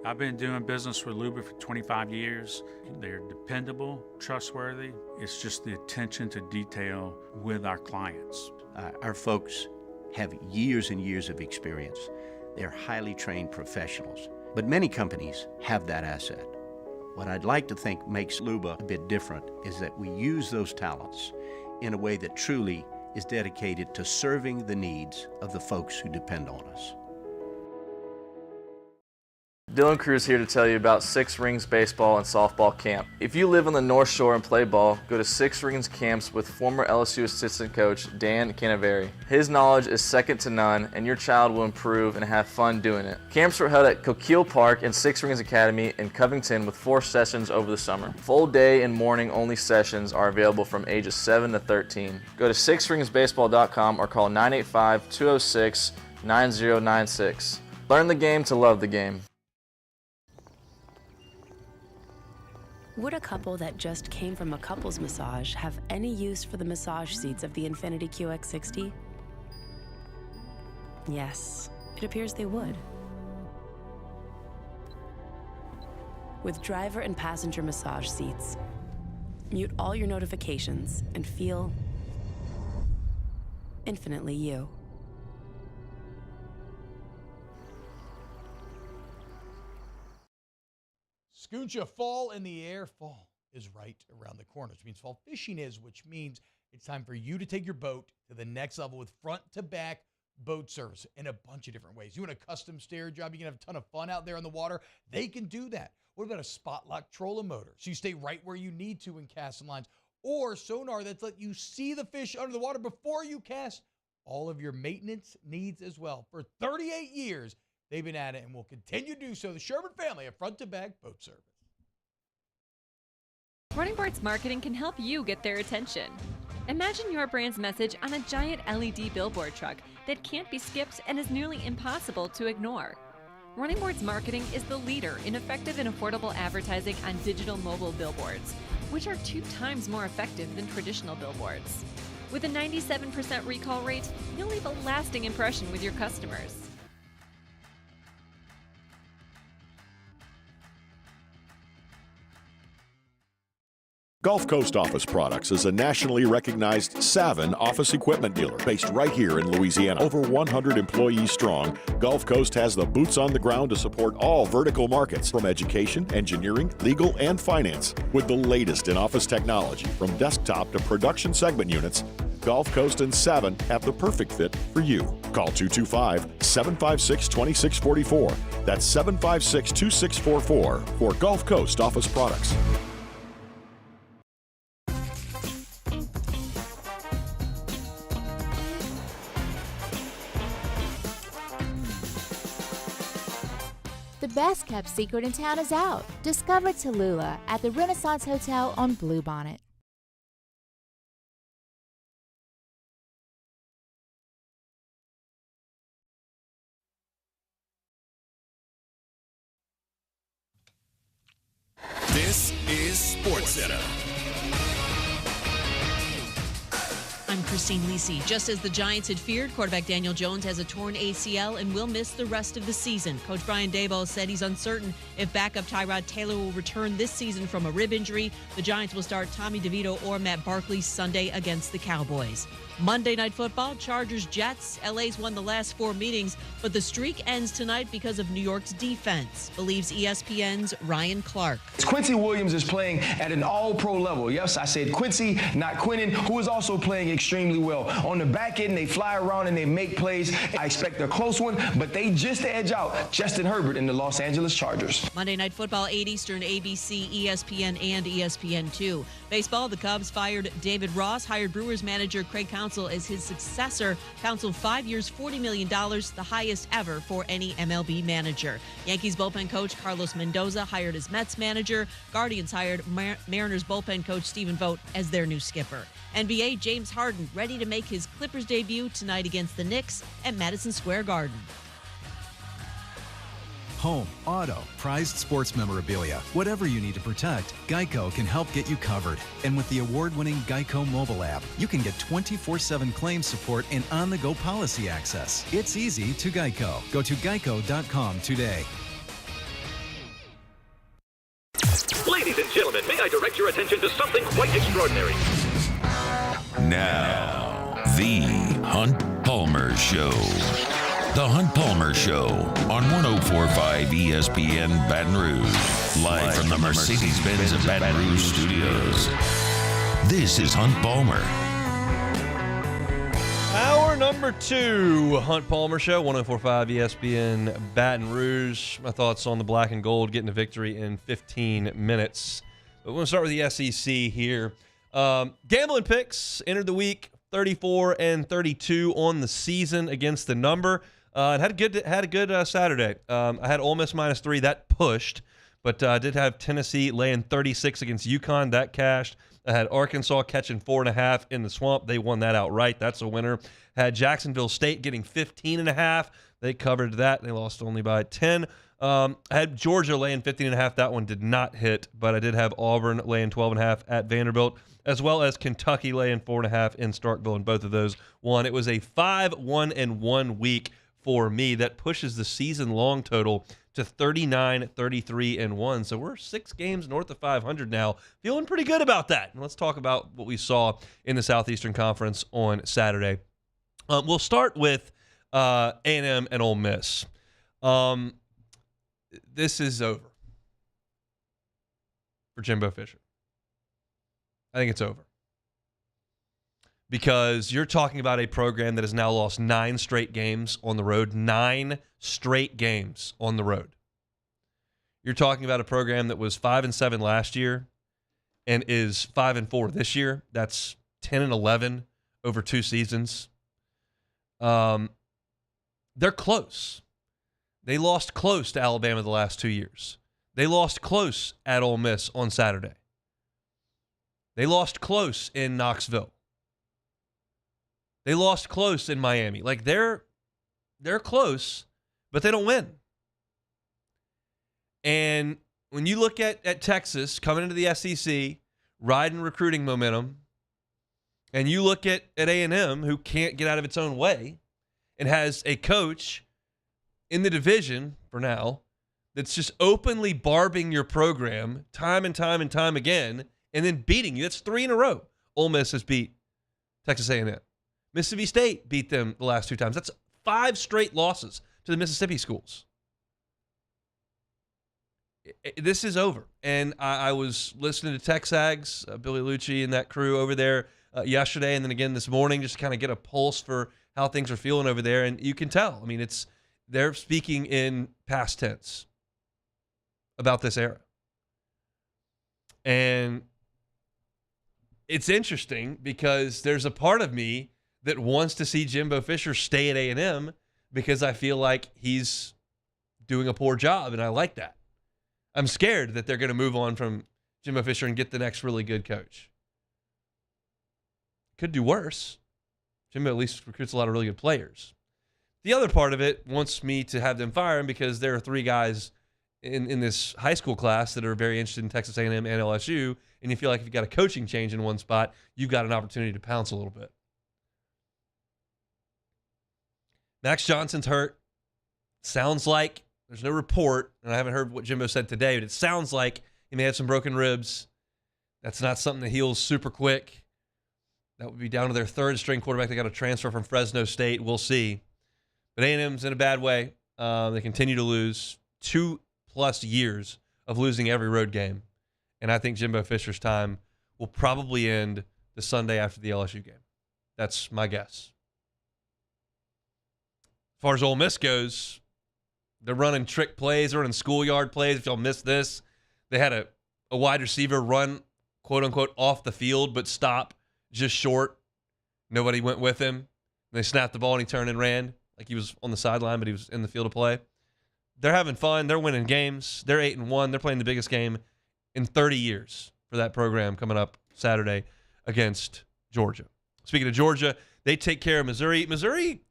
I've been doing business with Luba for 25 years. They're dependable, trustworthy. It's just the attention to detail with our clients. Our folks have years and years of experience. They're highly trained professionals. But many companies have that asset. What I'd like to think makes Luba a bit different is that we use those talents in a way that truly is dedicated to serving the needs of the folks who depend on us. Dylan Cruz here to tell you about Six Rings Baseball and Softball Camp. If you live on the North Shore and play ball, go to Six Rings Camps with former LSU assistant coach Dan Canaveri. His knowledge is second to none, and your child will improve and have fun doing it. Camps were held at Coquille Park and Six Rings Academy in Covington with 4 sessions over the summer. Full day and morning only sessions are available from ages 7 to 13. Go to sixringsbaseball.com or call 985-206-9096. Learn the game to love the game. Would a couple that just came from a couples massage have any use for the massage seats of the Infiniti QX60? Yes, it appears they would. With driver and passenger massage seats, mute all your notifications and feel infinitely you. Scooncha fall in the air. Fall is right around the corner, which means fall fishing is, which means it's time for you to take your boat to the next level with front-to-back boat service in a bunch of different ways. You want a custom stair job, you can have a ton of fun out there on the water. They can do that. What about a spot lock trolling motor? So you stay right where you need to in casting lines. Or sonar that's let you see the fish under the water before you cast. All of your maintenance needs as well. For 38 years, they've been at it and will continue to do so. The Sherman family of front-to-back boat service. Running Boards Marketing can help you get their attention. Imagine your brand's message on a giant LED billboard truck that can't be skipped and is nearly impossible to ignore. Running Boards Marketing is the leader in effective and affordable advertising on digital mobile billboards, which are 2 times more effective than traditional billboards. With a 97% recall rate, you'll leave a lasting impression with your customers. Gulf Coast Office Products is a nationally recognized Savin office equipment dealer based right here in Louisiana. Over 100 employees strong, Gulf Coast has the boots on the ground to support all vertical markets from education, engineering, legal, and finance. With the latest in office technology from desktop to production segment units, Gulf Coast and Savin have the perfect fit for you. Call 225-756-2644. That's 756-2644 for Gulf Coast Office Products. The best kept secret in town is out. Discover Tallulah at the Renaissance Hotel on Bluebonnet. This is SportsCenter. I'm Christine Lisi. Just as the Giants had feared, quarterback Daniel Jones has a torn ACL and will miss the rest of the season. Coach Brian Daboll said he's uncertain if backup Tyrod Taylor will return this season from a rib injury. The Giants will start Tommy DeVito or Matt Barkley Sunday against the Cowboys. Monday Night Football, Chargers-Jets. LA's won the last 4 meetings, but the streak ends tonight because of New York's defense, believes ESPN's Ryan Clark. Quincy Williams is playing at an all-pro level. Yes, I said Quincy, not Quinnen, who is also playing extremely well. On the back end, they fly around and they make plays. I expect a close one, but they just edge out Justin Herbert and the Los Angeles Chargers. Monday Night Football, 8 Eastern, ABC, ESPN, and ESPN2. Baseball, the Cubs fired David Ross, hired Brewers manager Craig Counsell as his successor. Counsell 5 years, $40 million, the highest ever for any MLB manager. Yankees bullpen coach Carlos Mendoza hired as Mets manager. Guardians hired Mariners bullpen coach Stephen Vogt as their new skipper. NBA, James Harden ready to make his Clippers debut tonight against the Knicks at Madison Square Garden. Home, auto, prized sports memorabilia. Whatever you need to protect, Geico can help get you covered. And with the award-winning Geico mobile app, you can get 24/7 claim support and on-the-go policy access. It's easy to Geico. Go to geico.com today. Ladies and gentlemen, may I direct your attention to something quite extraordinary? Now, the Hunt Palmer Show. The Hunt Palmer Show on 104.5 ESPN Baton Rouge. Live from the Mercedes-Benz of Baton Rouge studios. This is Hunt Palmer. Hour number 2, Hunt Palmer Show, 104.5 ESPN Baton Rouge. My thoughts on the black and gold getting a victory in 15 minutes. But we're going to start with the SEC here. Gambling picks entered the week 34-32 on the season against the number. It had a good Saturday. I had Ole Miss -3. That pushed. But I did have Tennessee laying 36 against UConn. That cashed. I had Arkansas catching 4.5 in the Swamp. They won that outright. That's a winner. Had Jacksonville State getting 15.5. They covered that. They lost only by 10. I had Georgia laying 15.5. That one did not hit. But I did have Auburn laying 12.5 at Vanderbilt, as well as Kentucky laying 4.5 in Starkville, and both of those won. It was a 5-1-1 week for me. That pushes the season-long total to 39-33-1. So we're 6 games north of 500 now. Feeling pretty good about that. And let's talk about what we saw in the Southeastern Conference on Saturday. We'll start with A&M and Ole Miss. This is over for Jimbo Fisher. I think it's over. Because you're talking about a program that has now lost 9 straight games on the road. 9 straight games on the road. You're talking about a program that was 5-7 last year and is 5-4 this year. That's 10-11 over 2 seasons. They're close. They lost close to Alabama the last 2 years. They lost close at Ole Miss on Saturday. They lost close in Knoxville. They lost close in Miami. Like, they're close, but they don't win. And when you look at Texas coming into the SEC, riding recruiting momentum, and you look at A&M, who can't get out of its own way and has a coach in the division for now that's just openly barbing your program time and time and time again, and then beating you. That's 3 in a row. Ole Miss has beat Texas A&M. Mississippi State beat them the last 2 times. That's 5 straight losses to the Mississippi schools. This is over. And I was listening to Texags, Billy Lucci and that crew over there yesterday, and then again this morning, just to kind of get a pulse for how things are feeling over there. And you can tell. I mean, they're speaking in past tense about this era. And it's interesting because there's a part of me that wants to see Jimbo Fisher stay at A&M because I feel like he's doing a poor job, and I like that. I'm scared that they're going to move on from Jimbo Fisher and get the next really good coach. Could do worse. Jimbo at least recruits a lot of really good players. The other part of it wants me to have them fire him because there are 3 guys in this high school class that are very interested in Texas A&M and LSU, and you feel like if you got a coaching change in one spot, you've got an opportunity to pounce a little bit. Max Johnson's hurt. Sounds like, there's no report, and I haven't heard what Jimbo said today, but it sounds like he may have some broken ribs. That's not something that heals super quick. That would be down to their 3rd-string quarterback. They got a transfer from Fresno State. We'll see. But A&M's in a bad way. They continue to lose 2+ years of losing every road game. And I think Jimbo Fisher's time will probably end the Sunday after the LSU game. That's my guess. As far as Ole Miss goes, they're running trick plays. They're running schoolyard plays. If y'all missed this, they had a wide receiver run, quote-unquote, off the field, but stop just short. Nobody went with him. They snapped the ball, and he turned and ran like he was on the sideline, but he was in the field of play. They're having fun. They're winning games. They're 8-1. They're playing the biggest game in 30 years for that program coming up Saturday against Georgia. Speaking of Georgia, they take care of Missouri. Missouri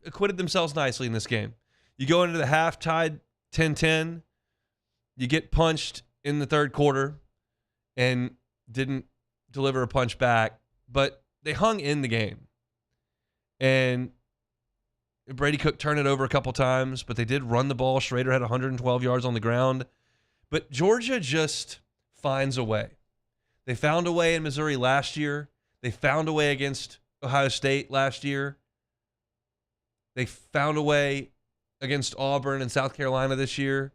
acquitted themselves nicely in this game. You go into the half tied 10-10. You get punched in the 3rd quarter and didn't deliver a punch back, but they hung in the game. And Brady Cook turned it over a couple times, but they did run the ball. Schrader had 112 yards on the ground. But Georgia just finds a way. They found a way in Missouri last year. They found a way against Ohio State last year. They found a way against Auburn and South Carolina this year.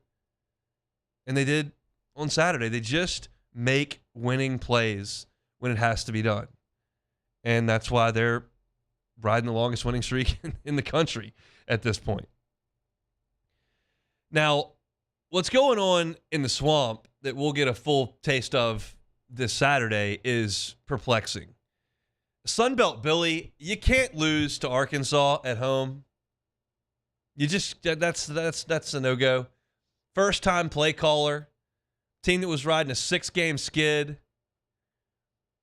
And they did on Saturday. They just make winning plays when it has to be done. And that's why they're riding the longest winning streak in the country at this point. Now, what's going on in the swamp that we'll get a full taste of this Saturday is perplexing. Sunbelt Billy, you can't lose to Arkansas at home. You just that's a no-go. First-time play caller, team that was riding a 6-game skid,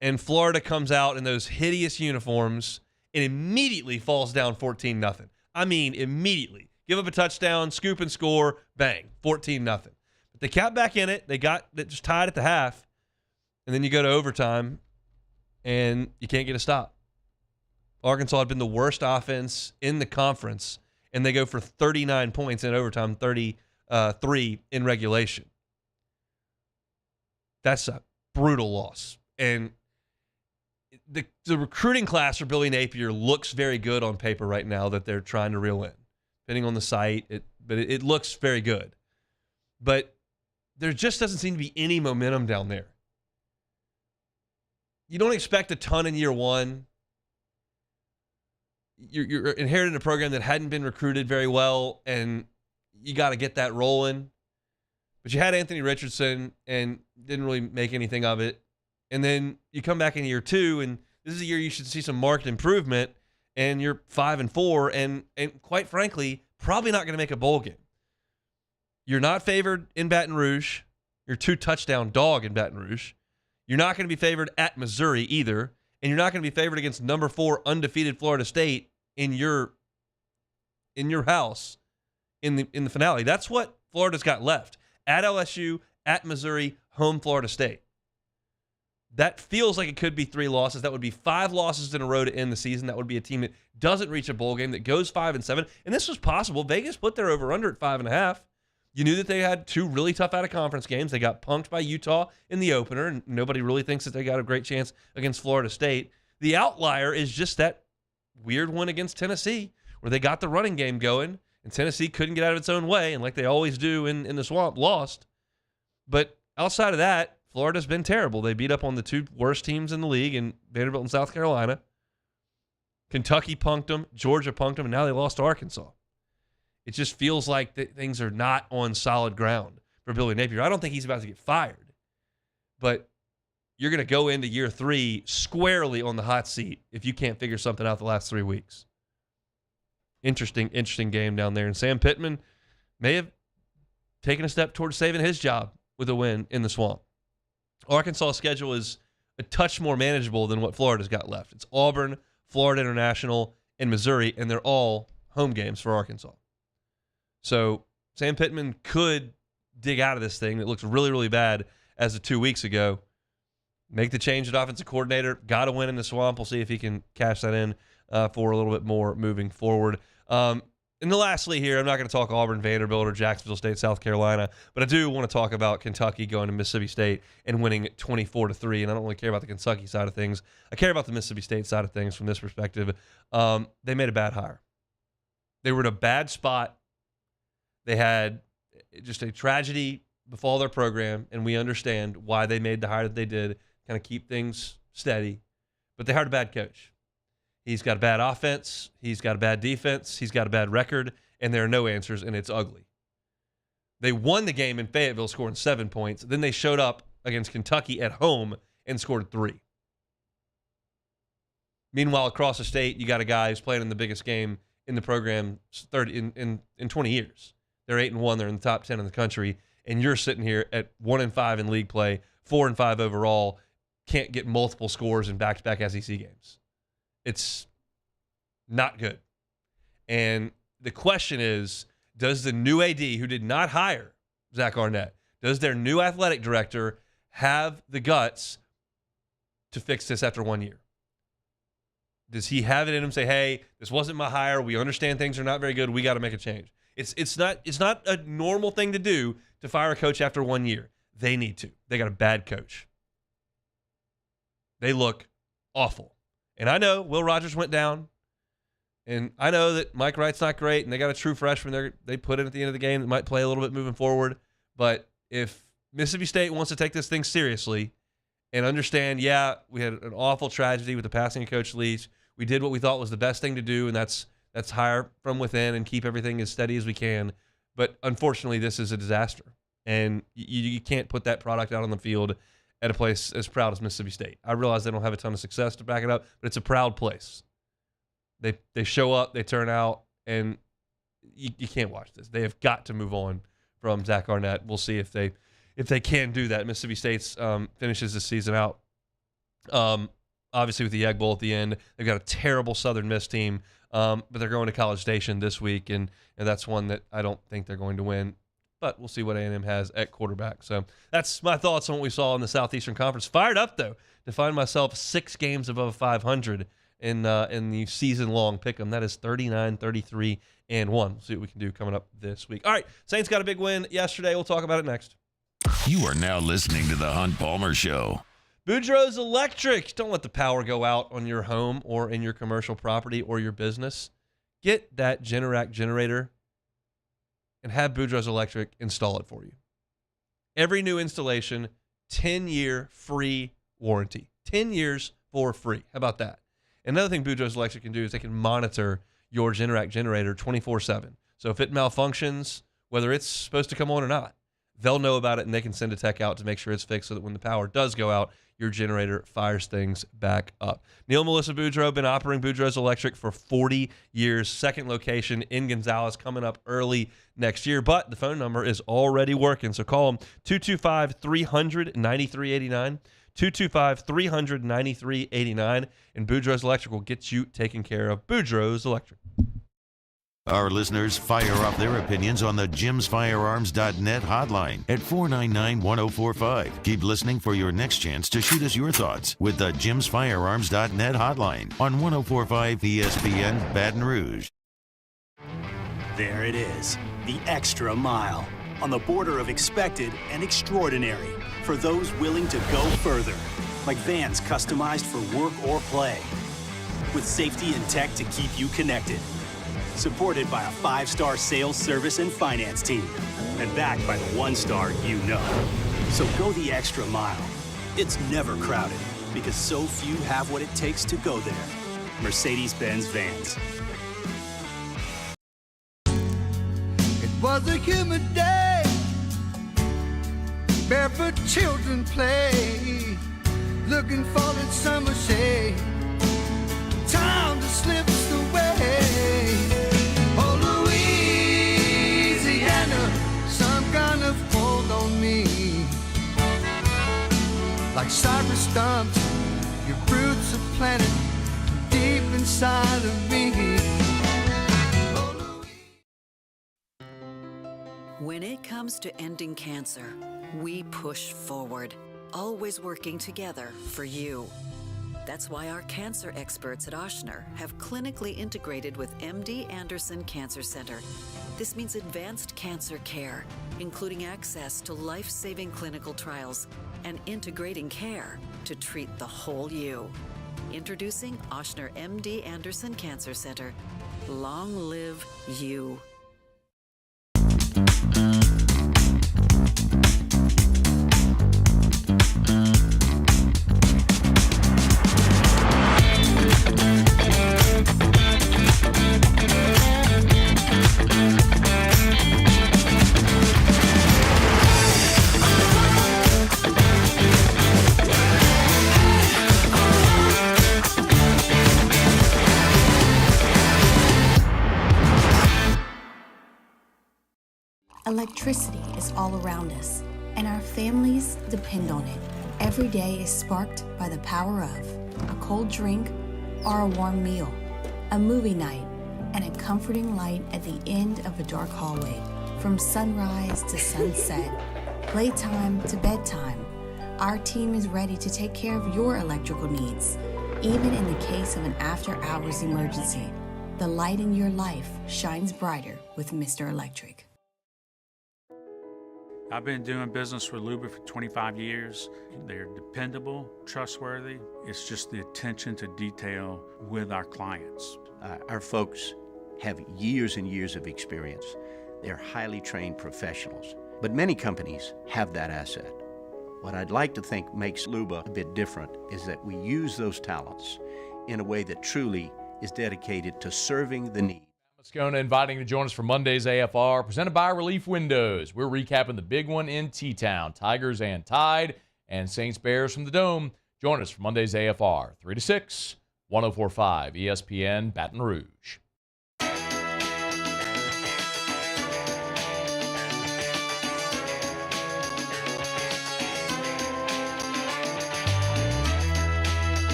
and Florida comes out in those hideous uniforms and immediately falls down 14-0. I mean, immediately. Give up a touchdown, scoop and score, bang, 14-0. But they kept back in it. They just tied at the half, and then you go to overtime, and you can't get a stop. Arkansas had been the worst offense in the conference, and they go for 39 points in overtime, 33 in regulation. That's a brutal loss. And the recruiting class for Billy Napier looks very good on paper right now that they're trying to reel in. Depending on the site, it looks very good. But there just doesn't seem to be any momentum down there. You don't expect a ton in year one. You're inheriting a program that hadn't been recruited very well, and you got to get that rolling. But you had Anthony Richardson and didn't really make anything of it. And then you come back in year 2, and this is a year you should see some marked improvement, and you're 5-4, and quite frankly, probably not going to make a bowl game. You're not favored in Baton Rouge. You're 2-touchdown dog in Baton Rouge. You're not going to be favored at Missouri either, and you're not going to be favored against number 4 undefeated Florida State in your house in the finale. That's what Florida's got left. At LSU, at Missouri, home Florida State. That feels like it could be 3 losses. That would be 5 losses in a row to end the season. That would be a team that doesn't reach a bowl game, that goes 5-7. And this was possible. Vegas put their over-under at 5.5. You knew that they had 2 really tough out-of-conference games. They got punked by Utah in the opener, and nobody really thinks that they got a great chance against Florida State. The outlier is just that weird one against Tennessee, where they got the running game going, and Tennessee couldn't get out of its own way, and like they always do in the Swamp, lost. But outside of that, Florida's been terrible. They beat up on the 2 worst teams in the league in Vanderbilt and South Carolina. Kentucky punked them, Georgia punked them, and now they lost to Arkansas. It just feels like things are not on solid ground for Billy Napier. I don't think he's about to get fired, but you're going to go into year 3 squarely on the hot seat if you can't figure something out the last 3 weeks. Interesting game down there. And Sam Pittman may have taken a step towards saving his job with a win in the Swamp. Arkansas' schedule is a touch more manageable than what Florida's got left. It's Auburn, Florida International, and Missouri, and they're all home games for Arkansas. So Sam Pittman could dig out of this thing that looks really, really bad as of 2 weeks ago. Make the change at offensive coordinator. Got to win in the Swamp. We'll see if he can cash that in for a little bit more moving forward. And lastly here, I'm not going to talk Auburn, Vanderbilt, or Jacksonville State, South Carolina, but I do want to talk about Kentucky going to Mississippi State and winning 24-3. And I don't really care about the Kentucky side of things. I care about the Mississippi State side of things from this perspective. They made a bad hire. They were in a bad spot. They had just a tragedy befall their program, and we understand why they made the hire that they did, kind of keep things steady. But they hired a bad coach. He's got a bad offense. He's got a bad defense. He's got a bad record, and there are no answers, and it's ugly. They won the game in Fayetteville, scoring 7 points. Then they showed up against Kentucky at home and scored 3. Meanwhile, across the state, you got a guy who's playing in the biggest game in the program in 20 years. They're 8-1. They're in the top 10 in the country, and you're sitting here at 1-5 in league play, 4-5 overall. Can't get multiple scores in back-to-back SEC games. It's not good. And the question is, does the new AD, who did not hire Zach Arnett, does their new athletic director have the guts to fix this after 1 year? Does he have it in him, say, hey, this wasn't my hire. We understand things are not very good. We got to make a change. It's not a normal thing to do to fire a coach after 1 year. They need to. They got a bad coach. They look awful. And I know Will Rogers went down. And I know that Mike Wright's not great, and they got a true freshman they put in at the end of the game that might play a little bit moving forward. But if Mississippi State wants to take this thing seriously and understand, yeah, we had an awful tragedy with the passing of Coach Leach. We did what we thought was the best thing to do, and that's hire from within and keep everything as steady as we can. But unfortunately, this is a disaster. And you can't put that product out on the field at a place as proud as Mississippi State. I realize they don't have a ton of success to back it up, but it's a proud place. They show up, they turn out, and you can't watch this. They have got to move on from Zach Arnett. We'll see if they can do that. Mississippi State's finishes the season out, obviously with the Egg Bowl at the end. They've got a terrible Southern Miss team, but they're going to College Station this week, and that's one that I don't think they're going to win. But we'll see what A&M has at quarterback. So that's my thoughts on what we saw in the Southeastern Conference. Fired up, though, to find myself 6 games above 500 in the season-long pick'em. That is 39, 33, and 1. We'll see what we can do coming up this week. All right, Saints got a big win yesterday. We'll talk about it next. You are now listening to The Hunt Palmer Show. Boudreaux's Electric. Don't let the power go out on your home or in your commercial property or your business. Get that Generac generator and have Boudreaux's Electric install it for you. Every new installation, 10-year free warranty. 10 years for free. How about that? Another thing Boudreaux's Electric can do is they can monitor your Generac generator 24/7. So if it malfunctions, whether it's supposed to come on or not, they'll know about it and they can send a tech out to make sure it's fixed so that when the power does go out, your generator fires things back up. Neil and Melissa Boudreaux have been operating Boudreaux's Electric for 40 years. Second location in Gonzales coming up early next year, but the phone number is already working. So call them 225-300-9389, 225-300-9389, and Boudreaux's Electric will get you taken care of. Boudreaux's Electric. Our listeners fire off their opinions on the jimsfirearms.net hotline at 499-1045. Keep listening for your next chance to shoot us your thoughts with the jimsfirearms.net hotline on 1045 ESPN Baton Rouge. There it is, the extra mile. on the border of expected and extraordinary for those willing to go further, like vans customized for work or play, with safety and tech to keep you connected. Supported by a 5-star sales, service, and finance team, and backed by the 1-star you know. So go the extra mile. It's never crowded because so few have what it takes to go there. Mercedes-Benz Vans. It was a humid day, barefoot children play, looking for that summer shade. Time just slips away. Oh, Louisiana, some kind of hold on me. Like cypress stumps, your roots are planted deep inside of me. When it comes to ending cancer, we push forward, always working together for you. That's why our cancer experts at Ochsner have clinically integrated with MD Anderson Cancer Center. This means advanced cancer care, including access to life-saving clinical trials and integrating care to treat the whole you. Introducing Ochsner MD Anderson Cancer Center. Long live you. Electricity is all around us, and our families depend on it. Every day is sparked by the power of a cold drink or a warm meal, a movie night, and a comforting light at the end of a dark hallway. From sunrise to sunset, playtime to bedtime, our team is ready to take care of your electrical needs. Even in the case of an after-hours emergency, the light in your life shines brighter with Mr. Electric. I've been doing business with Luba for 25 years. They're dependable, trustworthy. It's just the attention to detail with our clients. Our folks have years and years of experience. They're highly trained professionals. But many companies have that asset. What I'd like to think makes Luba a bit different is that we use those talents in a way that truly is dedicated to serving the need. Moscona inviting to join us for Monday's AFR, presented by Relief Windows. We're recapping the big one in T-Town, Tigers and Tide, and Saints Bears from the Dome. Join us for Monday's AFR, 3 to 6, 104.5 ESPN Baton Rouge.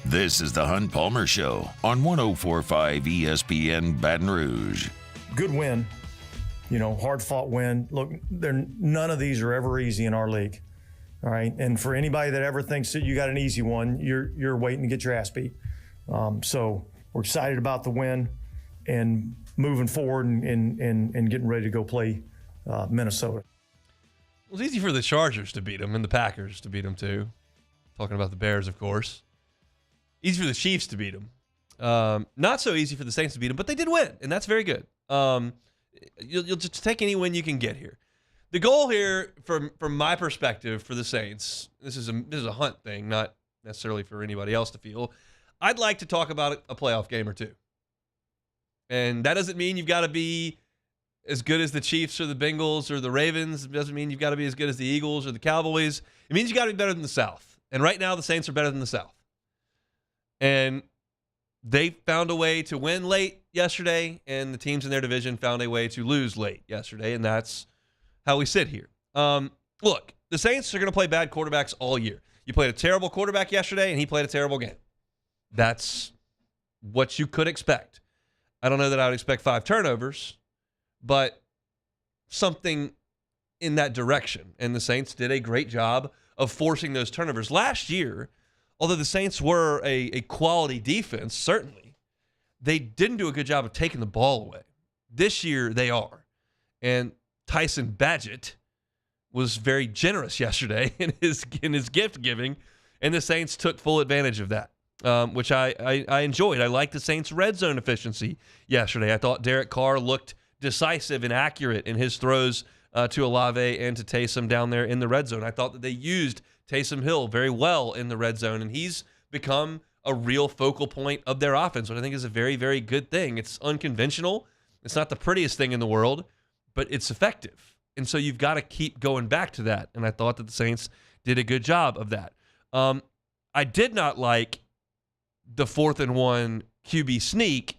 This is the Hunt Palmer Show on 104.5 ESPN Baton Rouge. Good win, hard-fought win. Look, none of these are ever easy in our league, all right? And for anybody that ever thinks that you got an easy one, you're waiting to get your ass beat. So we're excited about the win and moving forward and getting ready to go play Minnesota. Well, it's easy for the Chargers to beat them and the Packers to beat them too. Talking about the Bears, of course. Easy for the Chiefs to beat them. Not so easy for the Saints to beat them, but they did win, and that's very good. You'll just take any win you can get here. The goal here, from my perspective, for the Saints, this is a Hunt thing, not necessarily for anybody else to feel. I'd like to talk about a playoff game or two, and that doesn't mean you've got to be as good as the Chiefs or the Bengals or the Ravens. It doesn't mean you've got to be as good as the Eagles or the Cowboys. It means you got to be better than the South, and right now the Saints are better than the South. And they found a way to win late yesterday, and the teams in their division found a way to lose late yesterday, and that's how we sit here. Look, the Saints are going to play bad quarterbacks all year. You played a terrible quarterback yesterday, and he played a terrible game. That's what you could expect. I don't know that I would expect 5 turnovers, but something in that direction. And the Saints did a great job of forcing those turnovers. Last year, although the Saints were a quality defense, certainly, they didn't do a good job of taking the ball away. This year they are. And Tyson Badgett was very generous yesterday in his gift giving, and the Saints took full advantage of that, which I enjoyed. I liked the Saints' red zone efficiency yesterday. I thought Derek Carr looked decisive and accurate in his throws to Olave and to Taysom down there in the red zone. I thought that they used Taysom Hill very well in the red zone, and he's become a real focal point of their offense, which I think is a very, very good thing. It's unconventional. It's not the prettiest thing in the world, but it's effective. And so you've got to keep going back to that. And I thought that the Saints did a good job of that. I did not like the 4th and 1 QB sneak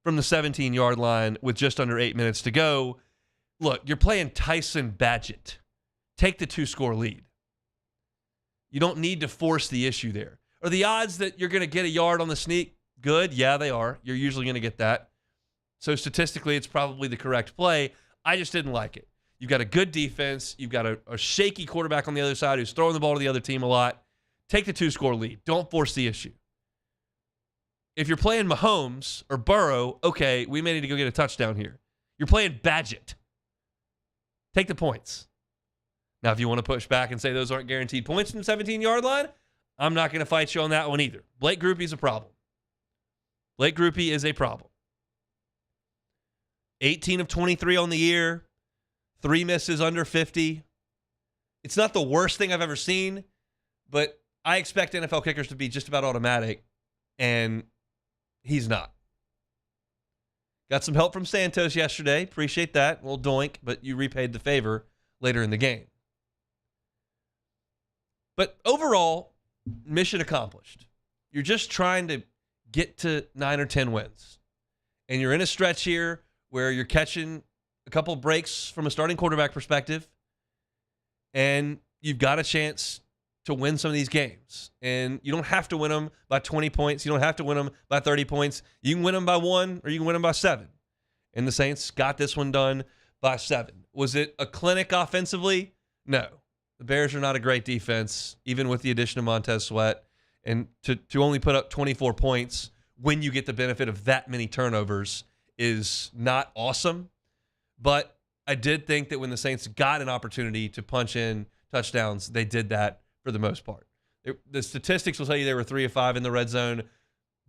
from the 17-yard line with just under 8 minutes to go. Look, you're playing Tyson Badgett. Take the 2-score lead. You don't need to force the issue there. Are the odds that you're going to get a yard on the sneak good? Yeah, they are. You're usually going to get that. So statistically, it's probably the correct play. I just didn't like it. You've got a good defense. You've got a shaky quarterback on the other side who's throwing the ball to the other team a lot. Take the 2-score lead. Don't force the issue. If you're playing Mahomes or Burrow, okay, we may need to go get a touchdown here. You're playing Badgett. Take the points. Now, if you want to push back and say those aren't guaranteed points from the 17-yard line, I'm not going to fight you on that one either. Blake Grupe's a problem. Blake Grupe is a problem. 18 of 23 on the year. 3 misses under 50. It's not the worst thing I've ever seen, but I expect NFL kickers to be just about automatic, and he's not. Got some help from Santos yesterday. Appreciate that. A little doink, but you repaid the favor later in the game. But overall, mission accomplished. You're just trying to get to 9 or 10 wins. And you're in a stretch here where you're catching a couple of breaks from a starting quarterback perspective, and you've got a chance to win some of these games. And you don't have to win them by 20 points. You don't have to win them by 30 points. You can win them by 1 or you can win them by 7. And the Saints got this one done by 7. Was it a clinic offensively? No. The Bears are not a great defense, even with the addition of Montez Sweat. And to only put up 24 points when you get the benefit of that many turnovers is not awesome. But I did think that when the Saints got an opportunity to punch in touchdowns, they did that for the most part. The statistics will tell you they were 3 of 5 in the red zone,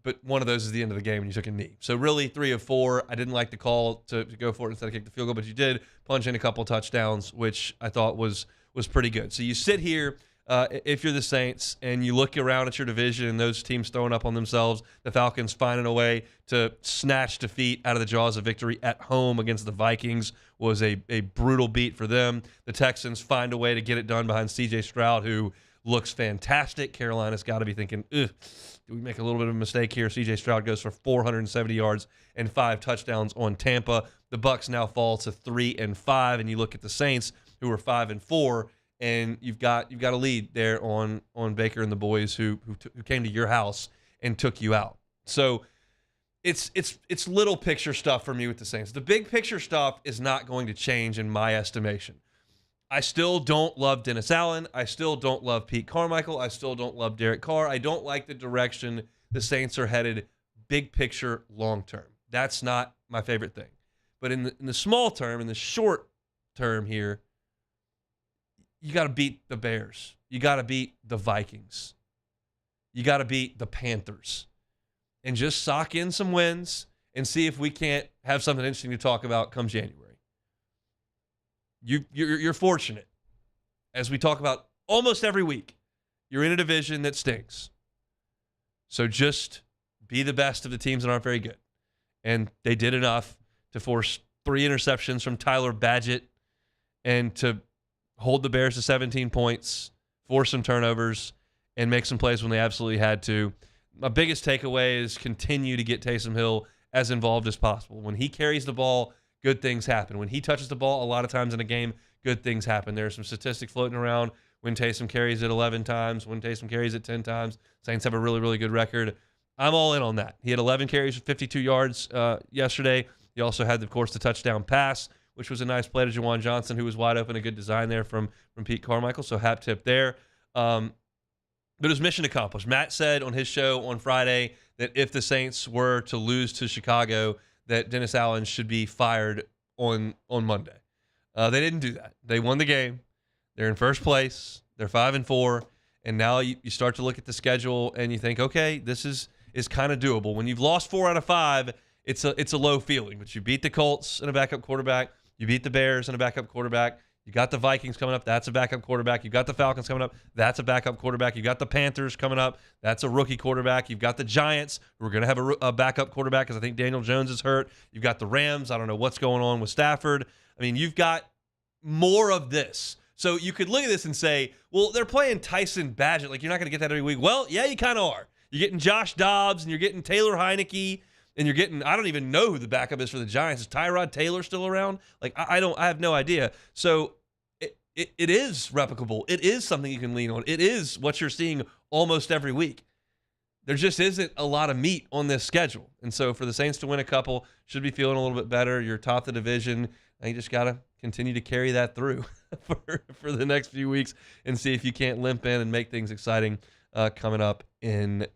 but one of those is the end of the game when you took a knee. So really 3 of 4. I didn't like the call to go for it instead of kick the field goal, but you did punch in a couple touchdowns, which I thought was pretty good. So you sit here, if you're the Saints, and you look around at your division and those teams throwing up on themselves, the Falcons finding a way to snatch defeat out of the jaws of victory at home against the Vikings was a brutal beat for them. The Texans find a way to get it done behind C.J. Stroud, who looks fantastic. Carolina's got to be thinking, did we make a little bit of a mistake here? C.J. Stroud goes for 470 yards and 5 touchdowns on Tampa. The Bucs now fall to 3-5, and you look at the Saints, who are 5-4, and you've got a lead there on Baker and the boys who came to your house and took you out. So it's little picture stuff for me with the Saints. The big picture stuff is not going to change in my estimation. I still don't love Dennis Allen. I still don't love Pete Carmichael. I still don't love Derek Carr. I don't like the direction the Saints are headed big picture long term. That's not my favorite thing. But in the small term, in the short term here, you got to beat the Bears. You got to beat the Vikings. You got to beat the Panthers. And just sock in some wins and see if we can't have something interesting to talk about come January. You're fortunate. As we talk about almost every week, you're in a division that stinks. So just be the best of the teams that aren't very good. And they did enough to force 3 interceptions from Tyler Badgett and to hold the Bears to 17 points, force some turnovers, and make some plays when they absolutely had to. My biggest takeaway is continue to get Taysom Hill as involved as possible. When he carries the ball, good things happen. When he touches the ball, a lot of times in a game, good things happen. There are some statistics floating around when Taysom carries it 11 times, when Taysom carries it 10 times. Saints have a really, really good record. I'm all in on that. He had 11 carries for 52 yards yesterday. He also had, of course, the touchdown pass, which was a nice play to Juwan Johnson, who was wide open. A good design there from Pete Carmichael, so hat tip there. But it was mission accomplished. Matt said on his show on Friday that if the Saints were to lose to Chicago, that Dennis Allen should be fired on Monday. They didn't do that. They won the game. They're in first place. They're 5-4. And now you start to look at the schedule and you think, okay, this is kind of doable. When you've lost 4 out of 5, it's a low feeling. But you beat the Colts and a backup quarterback. You beat the Bears and a backup quarterback. You got the Vikings coming up. That's a backup quarterback. You got the Falcons coming up. That's a backup quarterback. You got the Panthers coming up. That's a rookie quarterback. You've got the Giants, who are going to have a backup quarterback because I think Daniel Jones is hurt. You've got the Rams. I don't know what's going on with Stafford. I mean, you've got more of this. So you could look at this and say, well, they're playing Tyson Badgett. Like, you're not going to get that every week. Well, yeah, you kind of are. You're getting Josh Dobbs, and you're getting Taylor Heineke, and you're getting, I don't even know who the backup is for the Giants. Is Tyrod Taylor still around? Like, I have no idea. So it is replicable. It is something you can lean on. It is what you're seeing almost every week. There just isn't a lot of meat on this schedule. And so for the Saints to win a couple, should be feeling a little bit better. You're top of the division. And you just got to continue to carry that through for the next few weeks and see if you can't limp in and make things exciting coming up in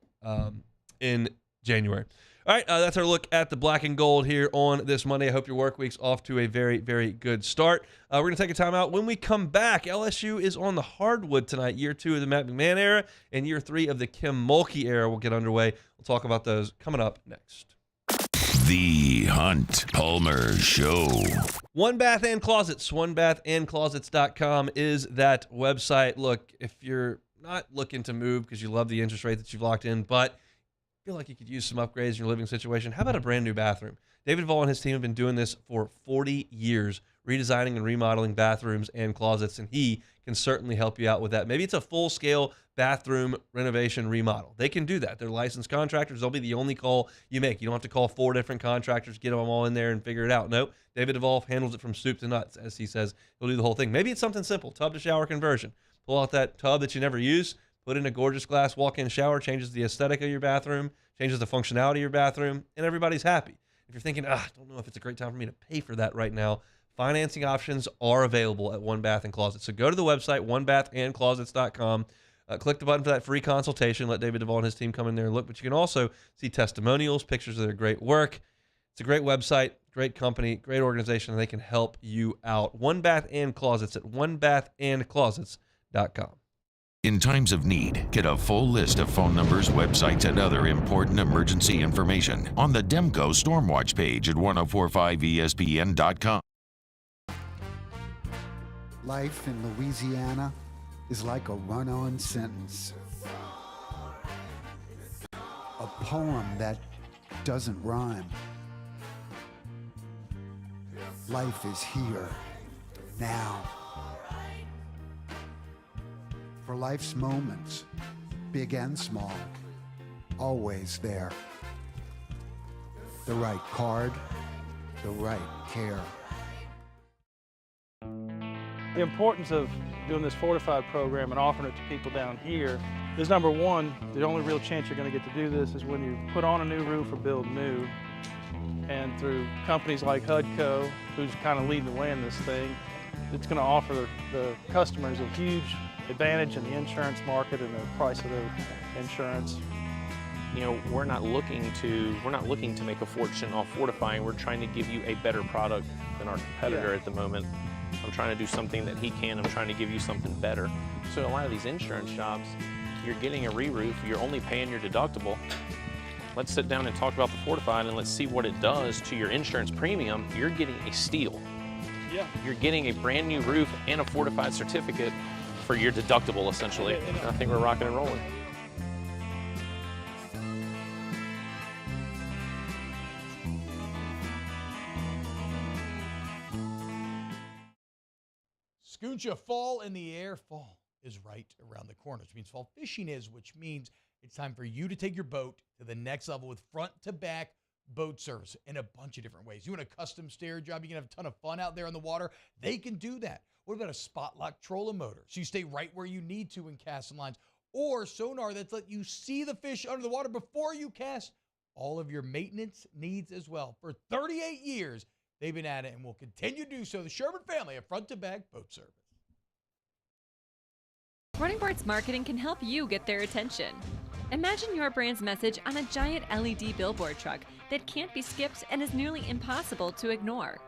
January. All right, that's our look at the black and gold here on this Monday. I hope your work week's off to a very, very good start. We're going to take a timeout. When we come back, LSU is on the hardwood tonight, year 2 of the Matt McMahon era and year 3 of the Kim Mulkey era will get underway. We'll talk about those coming up next. The Hunt Palmer Show. One Bath and Closets. OneBathAndClosets.com is that website. Look, if you're not looking to move because you love the interest rate that you've locked in, but feel like you could use some upgrades in your living situation, how about a brand new bathroom? David Vaughn and his team have been doing this for 40 years, redesigning and remodeling bathrooms and closets, and he can certainly help you out with that. Maybe it's a full-scale bathroom renovation remodel. They can do that. They're licensed contractors. They'll be the only call you make. You don't have to call 4 different contractors, get them all in there and figure it out. No, David Duvall handles it from soup to nuts. As he says, he'll do the whole thing. Maybe it's something simple, tub to shower conversion. Pull out that tub that you never use, put in a gorgeous glass walk-in shower, changes the aesthetic of your bathroom, changes the functionality of your bathroom, and everybody's happy. If you're thinking, I don't know if it's a great time for me to pay for that right now, financing options are available at One Bath and Closet. So go to the website, onebathandclosets.com. Click the button for that free consultation. Let David Duvall and his team come in there and look. But you can also see testimonials, pictures of their great work. It's a great website, great company, great organization, and they can help you out. One Bath and Closets at onebathandclosets.com. In times of need, get a full list of phone numbers, websites, and other important emergency information on the Demco Stormwatch page at 1045ESPN.com. Life in Louisiana is like a run-on sentence. A poem that doesn't rhyme. Life is here, now. For life's moments, big and small, always there. The right card, the right care. The importance of doing this fortified program and offering it to people down here is, number one, the only real chance you're going to get to do this is when you put on a new roof or build new. And through companies like HUDCO, who's kind of leading the way in this thing, it's going to offer the customers a huge advantage in the insurance market and the price of their insurance. You know, we're not looking to make a fortune off fortifying. We're trying to give you a better product than our competitor at the moment. I'm trying to do something that he can. I'm trying to give you something better. So a lot of these insurance shops, you're getting a re-roof, you're only paying your deductible. Let's sit down and talk about the fortified and let's see what it does to your insurance premium. You're getting a steal. Yeah. You're getting a brand new roof and a fortified certificate for your deductible, essentially. I think we're rocking and rolling. Scooncha fall in the air. Fall is right around the corner, which means fall fishing is, which means it's time for you to take your boat to the next level with front-to-back boat service in a bunch of different ways. You want a custom stair job, you can have a ton of fun out there on the water, they can do that. What about a spot lock trolling motor? So you stay right where you need to in casting lines, or sonar that's let you see the fish under the water before you cast. All of your maintenance needs as well. For 38 years, they've been at it and will continue to do so. The Sherman family of front-to-back boat service. Running Boards Marketing can help you get their attention. Imagine your brand's message on a giant LED billboard truck that can't be skipped and is nearly impossible to ignore.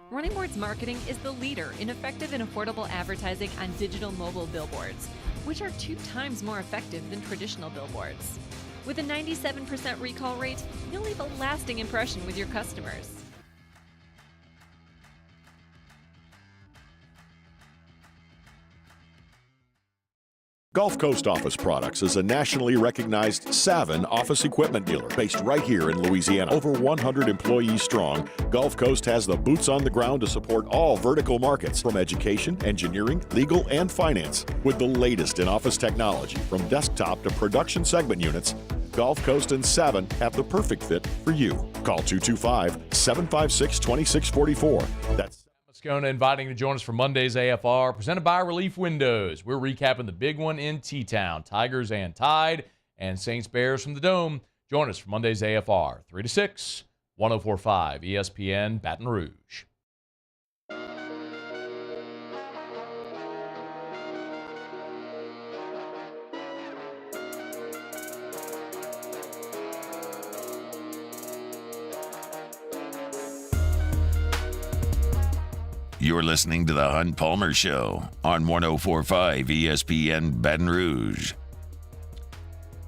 Running Boards Marketing is the leader in effective and affordable advertising on digital mobile billboards, which are 2 times more effective than traditional billboards. With a 97% recall rate, you'll leave a lasting impression with your customers. Gulf Coast Office Products is a nationally recognized Savin office equipment dealer based right here in Louisiana. Over 100 employees strong, Gulf Coast has the boots on the ground to support all vertical markets, from education, engineering, legal, and finance. With the latest in office technology, from desktop to production segment units, Gulf Coast and Savin have the perfect fit for you. Call 225-756-2644. That's Moscona inviting you to join us for Monday's AFR, presented by Relief Windows. We're recapping the big one in T-Town, Tigers and Tide, and Saints Bears from the Dome. Join us for Monday's AFR, 3 to 6, 104.5 ESPN Baton Rouge. You're listening to the Hunt Palmer Show on 104.5 ESPN Baton Rouge.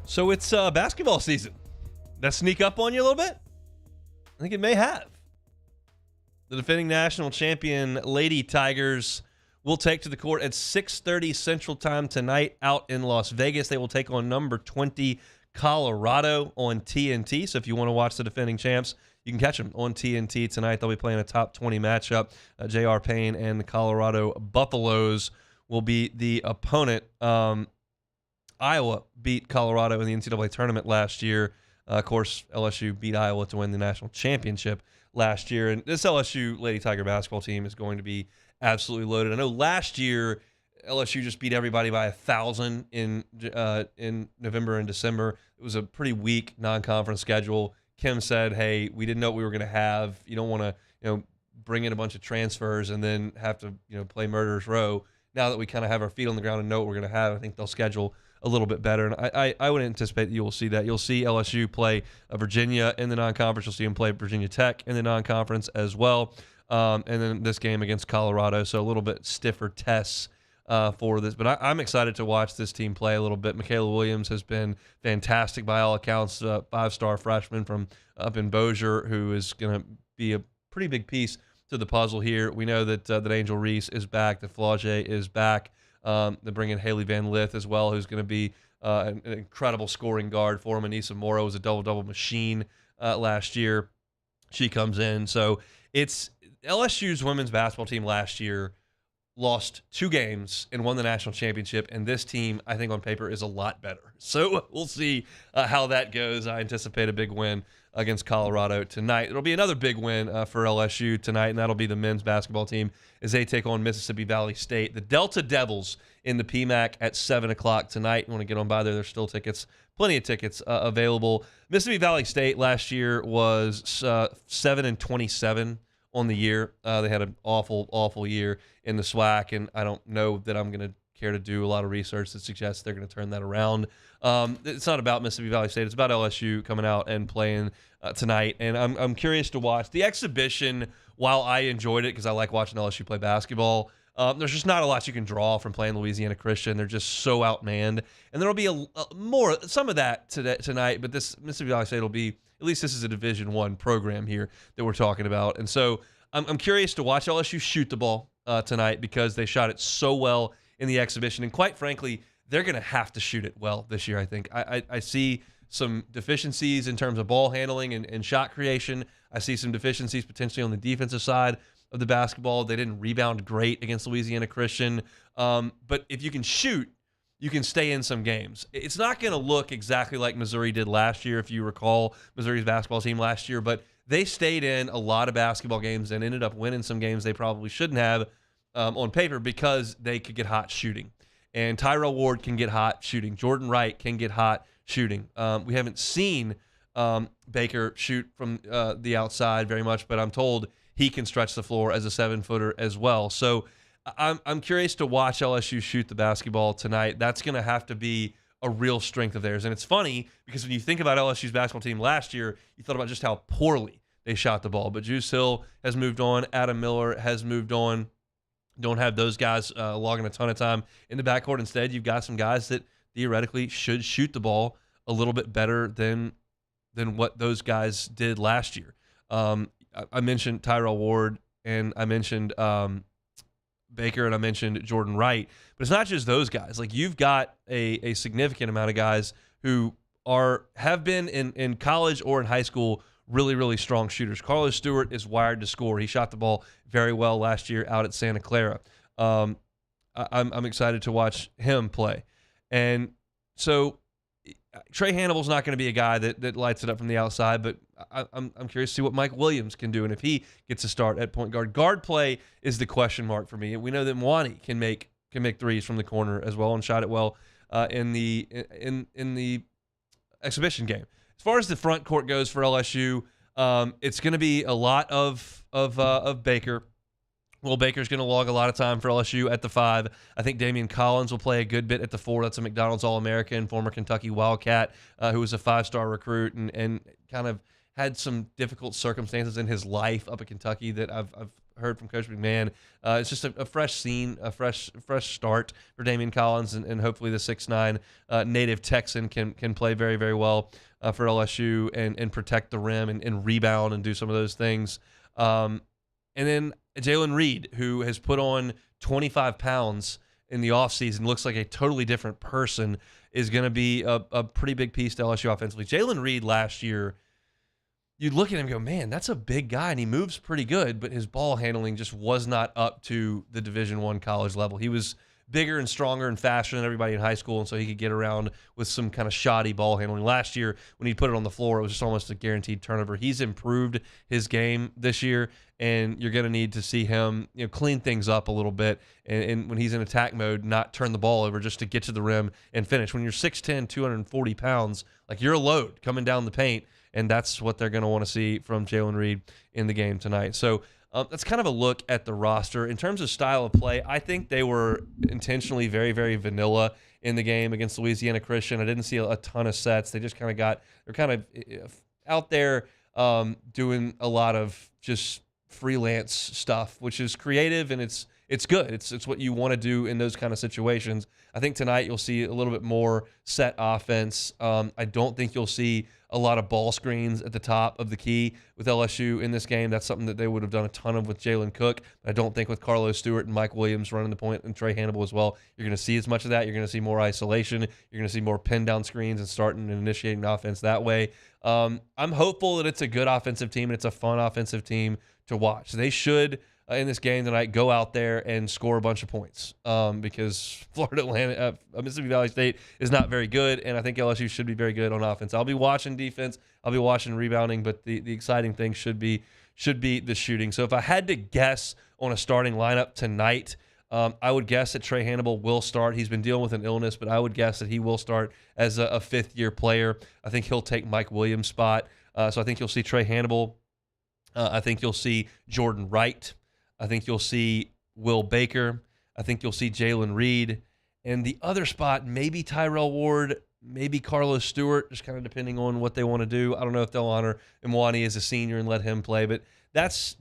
So it's basketball season. That sneak up on you a little bit? I think it may have. The defending national champion Lady Tigers will take to the court at 6:30 Central Time tonight out in Las Vegas. They will take on number 20 Colorado on TNT. So if you want to watch the defending champs, you can catch them on TNT tonight. They'll be playing a top 20 matchup. J.R. Payne and the Colorado Buffaloes will be the opponent. Iowa beat Colorado in the NCAA tournament last year. Of course, LSU beat Iowa to win the national championship last year. And this LSU Lady Tiger basketball team is going to be absolutely loaded. I know last year LSU just beat everybody by 1,000 in November and December. It was a pretty weak non-conference schedule. Kim said, hey, we didn't know what we were going to have. You don't want to, bring in a bunch of transfers and then have to, play Murderers Row. Now that we kind of have our feet on the ground and know what we're going to have, I think they'll schedule a little bit better. And I would anticipate that you will see that. You'll see LSU play Virginia in the non-conference. You'll see them play Virginia Tech in the non-conference as well. And then this game against Colorado. So a little bit stiffer tests for this. But I'm excited to watch this team play a little bit. Michaela Williams has been fantastic by all accounts, 5-star freshman from up in Bossier, who is going to be a pretty big piece to the puzzle here. We know that Angel Reese is back, that Flaugier is back. They're bringing Haley Van Lith as well, who's going to be an incredible scoring guard for him. Anissa Mora was a double-double machine last year. She comes in. So it's LSU's women's basketball team last year lost 2 games and won the national championship, and this team, I think on paper, is a lot better. So we'll see how that goes. I anticipate a big win against Colorado tonight. It'll be another big win for LSU tonight, and that'll be the men's basketball team as they take on Mississippi Valley State. The Delta Devils in the PMAC at 7 o'clock tonight. You want to get on by there. There's still tickets, plenty of tickets available. Mississippi Valley State last year was 7-27 on the year. They had an awful year in the SWAC, and I don't know that I'm going to care to do a lot of research that suggests they're going to turn that around. It's not about Mississippi Valley State. It's about LSU coming out and playing tonight, and I'm curious to watch. The exhibition, while I enjoyed it because I like watching LSU play basketball, there's just not a lot you can draw from playing Louisiana Christian. They're just so outmanned, and there'll be some of that tonight, but this Mississippi Valley State will be, at least this is a Division I program here that we're talking about. And so I'm curious to watch LSU shoot the ball tonight because they shot it so well in the exhibition. And quite frankly, they're going to have to shoot it well this year, I think. I see some deficiencies in terms of ball handling and shot creation. I see some deficiencies potentially on the defensive side of the basketball. They didn't rebound great against Louisiana Christian. But if you can shoot, you can stay in some games. It's not going to look exactly like Missouri did last year, if you recall Missouri's basketball team last year, but they stayed in a lot of basketball games and ended up winning some games they probably shouldn't have on paper because they could get hot shooting. And Tyrell Ward can get hot shooting. Jordan Wright can get hot shooting. We haven't seen Baker shoot from the outside very much, but I'm told he can stretch the floor as a 7-footer as well. So I'm curious to watch LSU shoot the basketball tonight. That's going to have to be a real strength of theirs. And it's funny because when you think about LSU's basketball team last year, you thought about just how poorly they shot the ball. But Juice Hill has moved on. Adam Miller has moved on. Don't have those guys logging a ton of time in the backcourt. Instead, you've got some guys that theoretically should shoot the ball a little bit better than what those guys did last year. I mentioned Tyrell Ward, and I mentioned Baker, and I mentioned Jordan Wright. But it's not just those guys. Like, you've got a significant amount of guys who have been in college or in high school really, really strong shooters. Carlos Stewart is wired to score. He shot the ball very well last year out at Santa Clara. I'm excited to watch him play. And so Trey Hannibal's not going to be a guy that lights it up from the outside, but I'm curious to see what Mike Williams can do and if he gets a start at point guard. Guard play is the question mark for me. We know that Mwani can make threes from the corner as well and shot it well in the exhibition game. As far as the front court goes for LSU, it's going to be a lot of Baker. Will Baker's going to log a lot of time for LSU at the 5. I think Damian Collins will play a good bit at the 4. That's a McDonald's All-American, former Kentucky Wildcat, who was a 5-star recruit and kind of had some difficult circumstances in his life up at Kentucky that I've heard from Coach McMahon. It's just a fresh scene, a fresh start for Damian Collins, and hopefully the 6'9" native Texan can play very, very well for LSU and protect the rim and rebound and do some of those things. And then Jalen Reed, who has put on 25 pounds in the offseason, looks like a totally different person, is going to be a pretty big piece to LSU offensively. Jalen Reed last year, you'd look at him and go, man, that's a big guy, and he moves pretty good, but his ball handling just was not up to the Division I college level. He was bigger and stronger and faster than everybody in high school, and so he could get around with some kind of shoddy ball handling. Last year, when he put it on the floor, it was just almost a guaranteed turnover. He's improved his game this year, and you're going to need to see him clean things up a little bit, and when he's in attack mode, not turn the ball over just to get to the rim and finish. When you're 6'10", 240 pounds, like, you're a load coming down the paint, and that's what they're going to want to see from Jalen Reed in the game tonight. So that's kind of a look at the roster. In terms of style of play, I think they were intentionally very, very vanilla in the game against Louisiana Christian. I didn't see a ton of sets. They just they're kind of out there doing a lot of just freelance stuff, which is creative, and it's good. It's what you want to do in those kind of situations. I think tonight you'll see a little bit more set offense. I don't think you'll see a lot of ball screens at the top of the key with LSU in this game. That's something that they would have done a ton of with Jalen Cook. I don't think with Carlos Stewart and Mike Williams running the point and Trey Hannibal as well, you're going to see as much of that. You're going to see more isolation. You're going to see more pin down screens and starting and initiating offense that way. I'm hopeful that it's a good offensive team and it's a fun offensive team to watch. They should, in this game tonight, go out there and score a bunch of points because Mississippi Valley State is not very good, and I think LSU should be very good on offense. I'll be watching defense. I'll be watching rebounding, but the exciting thing should be the shooting. So if I had to guess on a starting lineup tonight, I would guess that Trey Hannibal will start. He's been dealing with an illness, but I would guess that he will start as a fifth-year player. I think he'll take Mike Williams' spot. So I think you'll see Trey Hannibal. I think you'll see Jordan Wright. I think you'll see Will Baker. I think you'll see Jalen Reed. And the other spot, maybe Tyrell Ward, maybe Carlos Stewart, just kind of depending on what they want to do. I don't know if they'll honor Mwani as a senior and let him play, but that's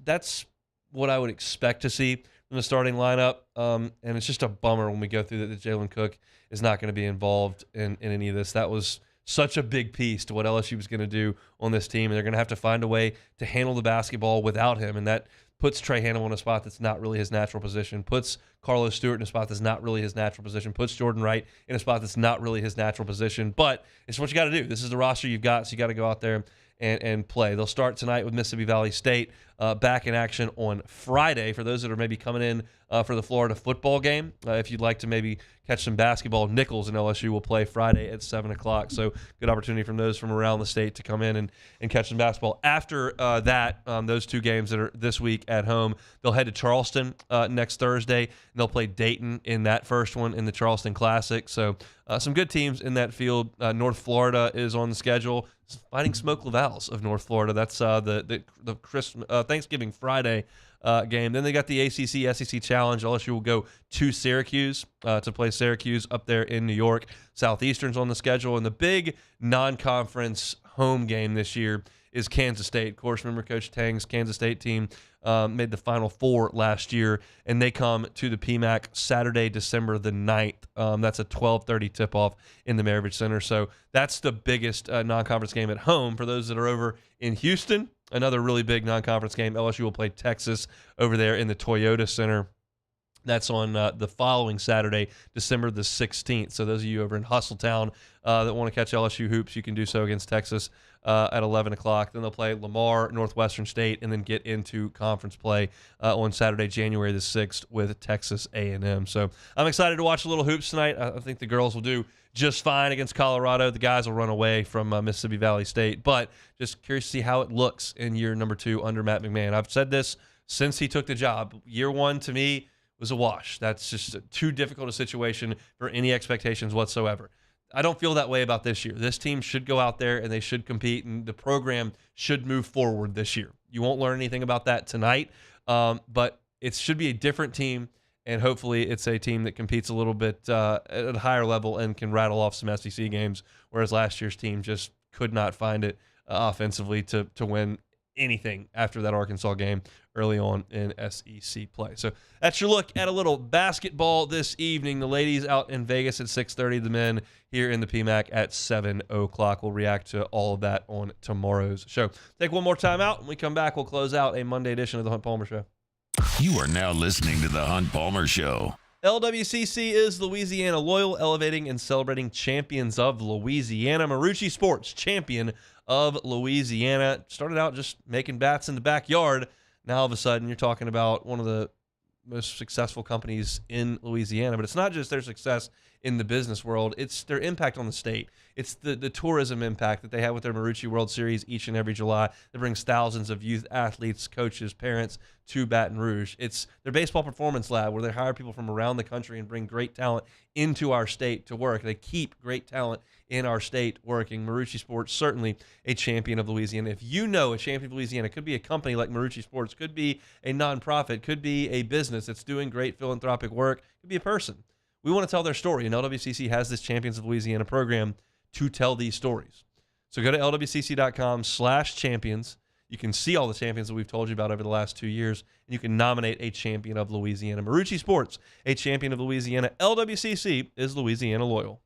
what I would expect to see from the starting lineup. And it's just a bummer when we go through that Jalen Cook is not going to be involved in any of this. That was such a big piece to what LSU was going to do on this team, and they're going to have to find a way to handle the basketball without him, and that puts Trey Hannibal in a spot that's not really his natural position, puts Carlos Stewart in a spot that's not really his natural position, puts Jordan Wright in a spot that's not really his natural position. But it's what you got to do. This is the roster you've got, so you got to go out there and play. They'll start tonight with Mississippi Valley State back in action on Friday. For those that are maybe coming in for the Florida football game, if you'd like to maybe catch some basketball, Nichols and LSU will play Friday at 7 o'clock. So good opportunity from those from around the state to come in and catch some basketball. After that, those two games that are this week at home, they'll head to Charleston next Thursday, and they'll play Dayton in that first one in the Charleston Classic. So some good teams in that field. North Florida is on the schedule. Fighting Smoke Lavals of North Florida. That's the Thanksgiving Friday game. Then they got the ACC SEC Challenge. LSU will go to Syracuse to play Syracuse up there in New York. Southeastern's on the schedule, and the big non-conference home game this year is Kansas State. Of course, remember Coach Tang's Kansas State team made the Final Four last year, and they come to the PMAC Saturday, December the 9th. That's a 12:30 tip-off in the Maravich Center. So that's the biggest non-conference game at home. For those that are over in Houston, another really big non-conference game. LSU will play Texas over there in the Toyota Center. That's on the following Saturday, December the 16th. So those of you over in Hustletown that want to catch LSU hoops, you can do so against Texas at 11 o'clock. Then they'll play Lamar, Northwestern State, and then get into conference play on Saturday, January the 6th with Texas A&M. So I'm excited to watch a little hoops tonight. I think the girls will do just fine against Colorado. The guys will run away from Mississippi Valley State. But just curious to see how it looks in year number 2 under Matt McMahon. I've said this since he took the job. Year 1, to me, was a wash. That's just too difficult a situation for any expectations whatsoever. I don't feel that way about this year. This team should go out there and they should compete, and the program should move forward this year. You won't learn anything about that tonight, but it should be a different team, and hopefully it's a team that competes a little bit at a higher level and can rattle off some SEC games, whereas last year's team just could not find it offensively to win anything after that Arkansas game early on in SEC play. So that's your look at a little basketball this evening. The ladies out in Vegas at 6:30, the men here in the PMAC at 7 o'clock. We'll react to all of that on tomorrow's show. Take one more time out. When we come back, we'll close out a Monday edition of the Hunt Palmer Show. You are now listening to the Hunt Palmer Show. LWCC is Louisiana Loyal, elevating and celebrating champions of Louisiana. Marucci Sports, champion of Louisiana. Started out just making bats in the backyard. Now all of a sudden you're talking about one of the most successful companies in Louisiana. But it's not just their success in the business world, it's their impact on the state. It's the tourism impact that they have with their Marucci World Series each and every July that brings thousands of youth athletes, coaches, parents to Baton Rouge. It's their baseball performance lab where they hire people from around the country and bring great talent into our state to work. They keep great talent in our state working. Marucci Sports, certainly a champion of Louisiana. If you know a champion of Louisiana, it could be a company like Marucci Sports, could be a nonprofit, could be a business that's doing great philanthropic work, could be a person. We want to tell their story, and LWCC has this Champions of Louisiana program to tell these stories. So go to lwcc.com/champions. You can see all the champions that we've told you about over the last 2 years, and you can nominate a champion of Louisiana. Marucci Sports, a champion of Louisiana. LWCC is Louisiana Loyal.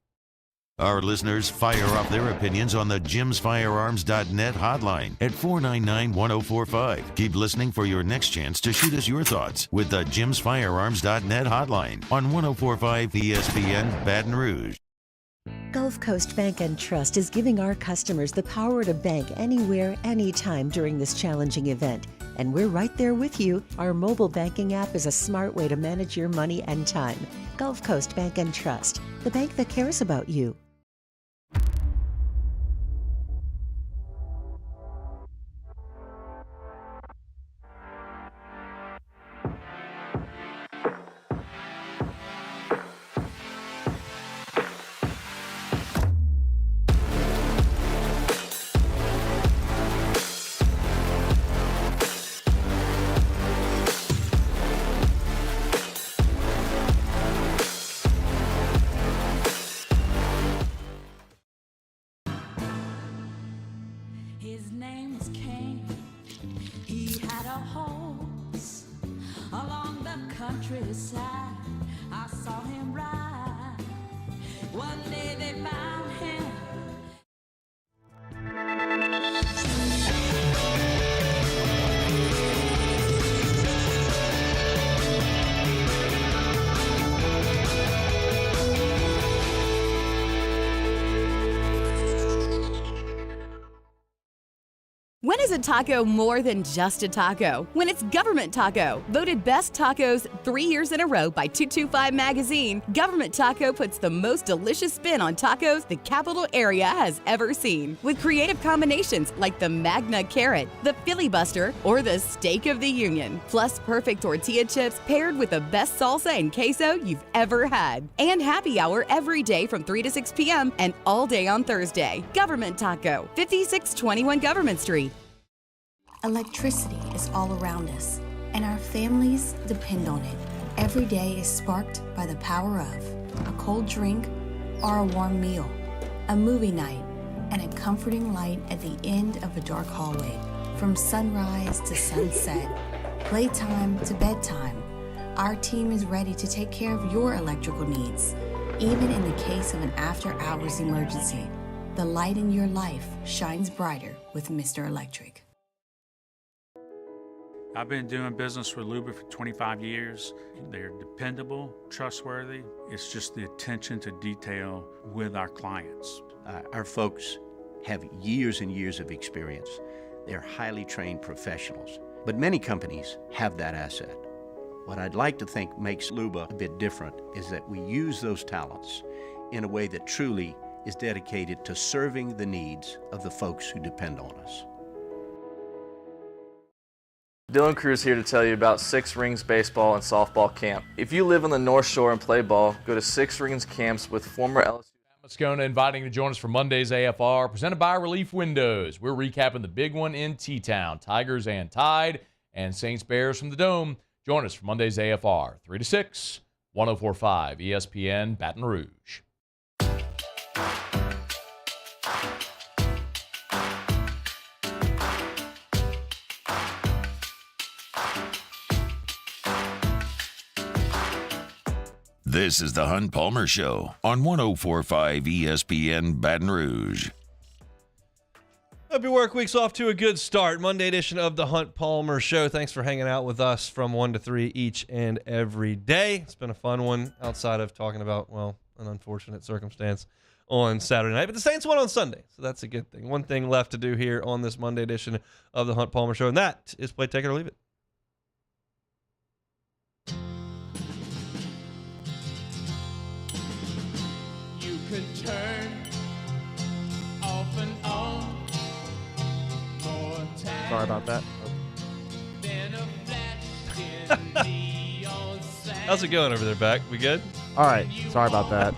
Our listeners fire off their opinions on the jimsfirearms.net hotline at 499-1045. Keep listening for your next chance to shoot us your thoughts with the jimsfirearms.net hotline on 1045 ESPN Baton Rouge. Gulf Coast Bank and Trust is giving our customers the power to bank anywhere, anytime during this challenging event. And we're right there with you. Our mobile banking app is a smart way to manage your money and time. Gulf Coast Bank and Trust, the bank that cares about you. His name was Cain. He had a horse along the countryside. I saw him ride. One day they found him. When is a taco more than just a taco? When it's Government Taco. Voted best tacos 3 years in a row by 225 Magazine, Government Taco puts the most delicious spin on tacos the capital area has ever seen. With creative combinations like the Magna Carrot, the Filibuster, or the Steak of the Union. Plus perfect tortilla chips paired with the best salsa and queso you've ever had. And happy hour every day from 3 to 6 p.m. and all day on Thursday. Government Taco, 5621 Government Street. Electricity is all around us, and our families depend on it. Every day is sparked by the power of a cold drink or a warm meal, a movie night, and a comforting light at the end of a dark hallway. From sunrise to sunset, playtime to bedtime, our team is ready to take care of your electrical needs. Even in the case of an after-hours emergency, the light in your life shines brighter with Mr. Electric. I've been doing business with Luba for 25 years. They're dependable, trustworthy. It's just the attention to detail with our clients. Our folks have years and years of experience. They're highly trained professionals, but many companies have that asset. What I'd like to think makes Luba a bit different is that we use those talents in a way that truly is dedicated to serving the needs of the folks who depend on us. Dylan Cruz here to tell you about Six Rings Baseball and Softball Camp. If you live on the North Shore and play ball, go to Six Rings Camps with former LSU. Moscona inviting you to join us for Monday's AFR, presented by Relief Windows. We're recapping the big one in T-Town, Tigers and Tide, and Saints Bears from the Dome. Join us for Monday's AFR, 3 to 6, 104.5 ESPN Baton Rouge. This is the Hunt Palmer Show on 104.5 ESPN Baton Rouge. Hope your work week's off to a good start. Monday edition of the Hunt Palmer Show. Thanks for hanging out with us from 1 to 3 each and every day. It's been a fun one outside of talking about, well, an unfortunate circumstance on Saturday night. But the Saints won on Sunday, so that's a good thing. One thing left to do here on this Monday edition of the Hunt Palmer Show, and that is play, take it, or leave it. You could turn off and on more time. Sorry about that. How's it going over there, Beck? We good? All right. Sorry about that.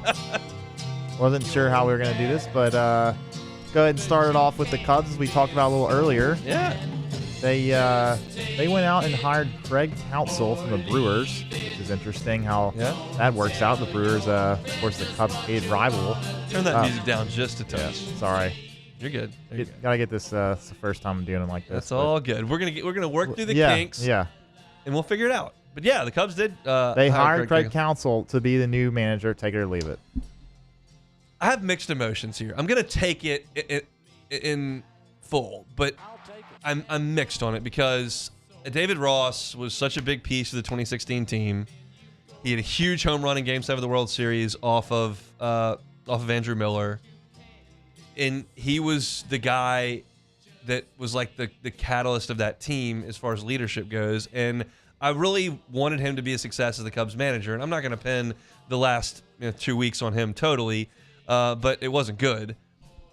Wasn't sure how we were going to do this, but go ahead and start it off with the Cubs, as we talked about a little earlier. Yeah. They went out and hired Craig Counsell from the Brewers, which is interesting how that works out. The Brewers, of course, the Cubs' hated rival. Turn that music down just a touch. Yeah, sorry. You're good. Gotta get this. It's the first time I'm doing it like this. That's all good. We're gonna work through the kinks. Yeah. And we'll figure it out. But yeah, the Cubs did. They hired Craig Counsell to be the new manager. Take it or leave it. I have mixed emotions here. I'm gonna take it in full, but I'm mixed on it because David Ross was such a big piece of the 2016 team. He had a huge home run in Game 7 of the World Series off of Andrew Miller, and he was the guy that was like the catalyst of that team as far as leadership goes. And I really wanted him to be a success as the Cubs manager. And I'm not going to pin the last 2 weeks on him totally, but it wasn't good.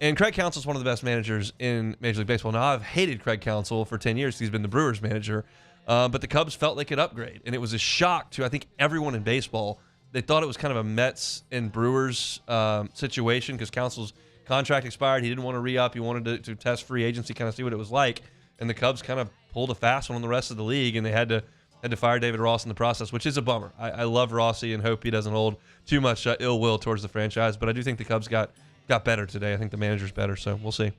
And Craig Counsell is one of the best managers in Major League Baseball. Now, I've hated Craig Counsell for 10 years. He's been the Brewers manager. But the Cubs felt they could upgrade. And it was a shock to, I think, everyone in baseball. They thought it was kind of a Mets and Brewers situation because Counsell's contract expired. He didn't want to re-up. He wanted to test free agency, kind of see what it was like. And the Cubs kind of pulled a fast one on the rest of the league, and they had to fire David Ross in the process, which is a bummer. I love Rossi and hope he doesn't hold too much ill will towards the franchise. But I do think the Cubs got better today. I think the manager's better, so we'll see. All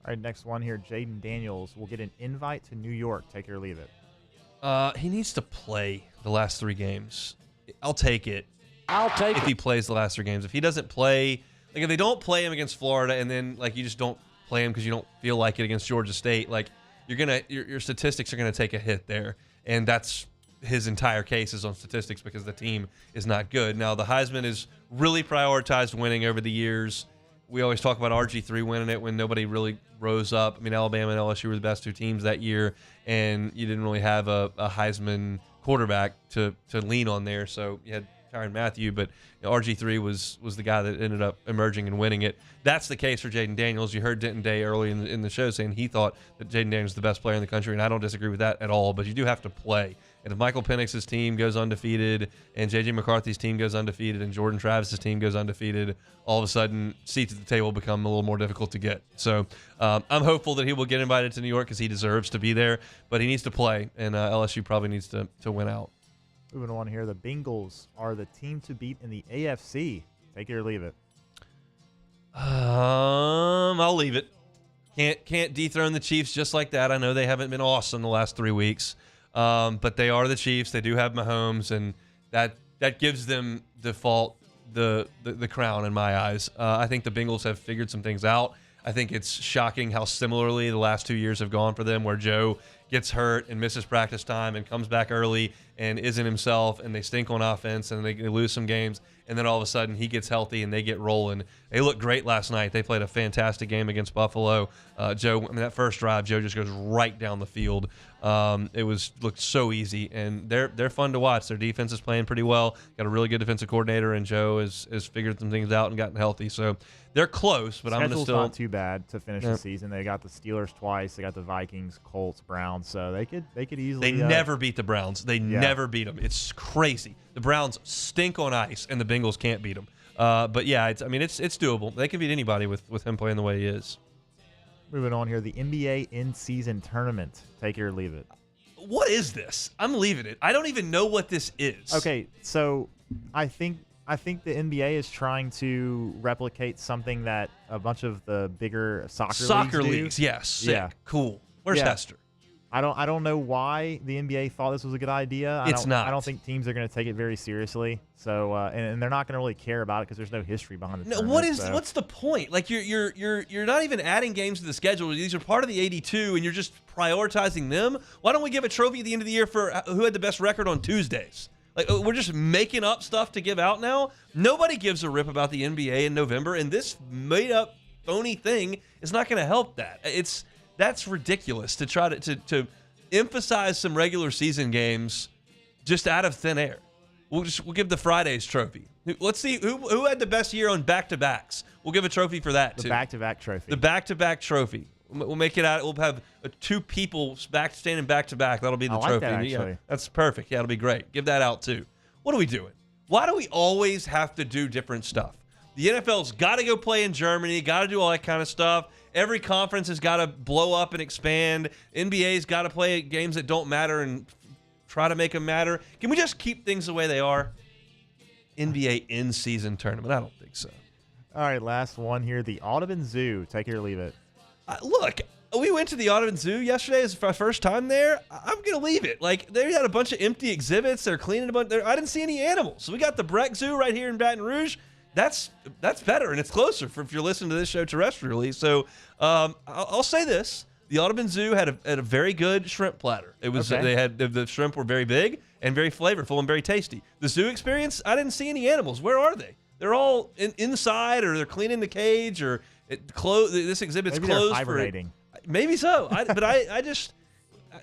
right, next one here. Jaden Daniels will get an invite to New York. Take it or leave it. He needs to play the last 3 games. I'll take it. If he plays the last 3 games. If he doesn't play, like if they don't play him against Florida and then like you just don't play him because you don't feel like it against Georgia State, like your statistics are gonna take a hit there, and that's his entire case is on statistics because the team is not good. Now the Heisman is really prioritized winning over the years. We always talk about RG3 winning it when nobody really rose up. I mean, Alabama and LSU were the best 2 teams that year, and you didn't really have a Heisman quarterback to lean on there. So you had Tyrann Mathieu, but RG3 was the guy that ended up emerging and winning it. That's the case for Jaden Daniels. You heard Denton Day early in the show saying he thought that Jaden Daniels is the best player in the country, and I don't disagree with that at all, but you do have to play. And if Michael Penix's team goes undefeated and J.J. McCarthy's team goes undefeated and Jordan Travis's team goes undefeated, all of a sudden seats at the table become a little more difficult to get. So I'm hopeful that he will get invited to New York because he deserves to be there, but he needs to play, and LSU probably needs to win out. Moving on here, the Bengals are the team to beat in the AFC. Take it or leave it. I'll leave it. Can't dethrone the Chiefs just like that. I know they haven't been awesome the last 3 weeks, but they are the Chiefs. They do have Mahomes, and that gives them the crown in my eyes. I think the Bengals have figured some things out. I think it's shocking how similarly the last 2 years have gone for them, where Joe gets hurt and misses practice time and comes back early and isn't himself, and they stink on offense and they lose some games, and then all of a sudden he gets healthy and they get rolling. They looked great last night. They played a fantastic game against Buffalo. That first drive, Joe just goes right down the field. It looked so easy, and they're fun to watch. Their defense is playing pretty well. Got a really good defensive coordinator, and Joe has figured some things out and gotten healthy. So they're close, but I'm going to still. Not too bad to finish the season. They got the Steelers twice. They got the Vikings, Colts, Browns. So they could easily. They never beat the Browns. They never beat them. It's crazy. The Browns stink on ice, and the Bengals can't beat them. But yeah, it's doable. They can beat anybody with him playing the way he is. Moving on here, the NBA in-season tournament. Take it or leave it. What is this? I'm leaving it. I don't even know what this is. Okay, so I think the NBA is trying to replicate something that a bunch of the bigger soccer leagues do. Yes, sick, cool. Where's Hester? I don't know why the NBA thought this was a good idea. It's not. I don't think teams are going to take it very seriously. So and they're not going to really care about it because there's no history behind it. No, what's the point? Like you're not even adding games to the schedule. These are part of the 82, and you're just prioritizing them. Why don't we give a trophy at the end of the year for who had the best record on Tuesdays? Like we're just making up stuff to give out now. Nobody gives a rip about the NBA in November, and this made up phony thing is not going to help that. That's ridiculous to try to emphasize some regular season games just out of thin air. We'll give the Fridays trophy. Let's see who had the best year on back-to-backs. We'll give a trophy for that too. The back-to-back trophy. The back-to-back trophy. We'll make it out. We'll have two people standing back-to-back. That'll be the trophy. That, actually. Yeah, that's perfect. Yeah, it'll be great. Give that out too. What are we doing? Why do we always have to do different stuff? The NFL's got to go play in Germany, got to do all that kind of stuff. Every conference has got to blow up and expand. NBA's got to play games that don't matter and try to make them matter. Can we just keep things the way they are? NBA in-season tournament. I don't think so. All right, last one here. The Audubon Zoo. Take it or leave it. Look, we went to the Audubon Zoo yesterday. It's my first time there. I'm going to leave it. Like, they had a bunch of empty exhibits. They're cleaning a bunch. I didn't see any animals. So we got the Breck Zoo right here in Baton Rouge. That's better, and it's closer if you're listening to this show terrestrially. So I'll say this: the Audubon Zoo had a very good shrimp platter. It was okay. They had the shrimp were very big and very flavorful and very tasty. The zoo experience, I didn't see any animals. Where are they? They're all inside, or they're cleaning the cage, or this exhibit's Maybe closed. They're hibernating. Maybe so. But I just.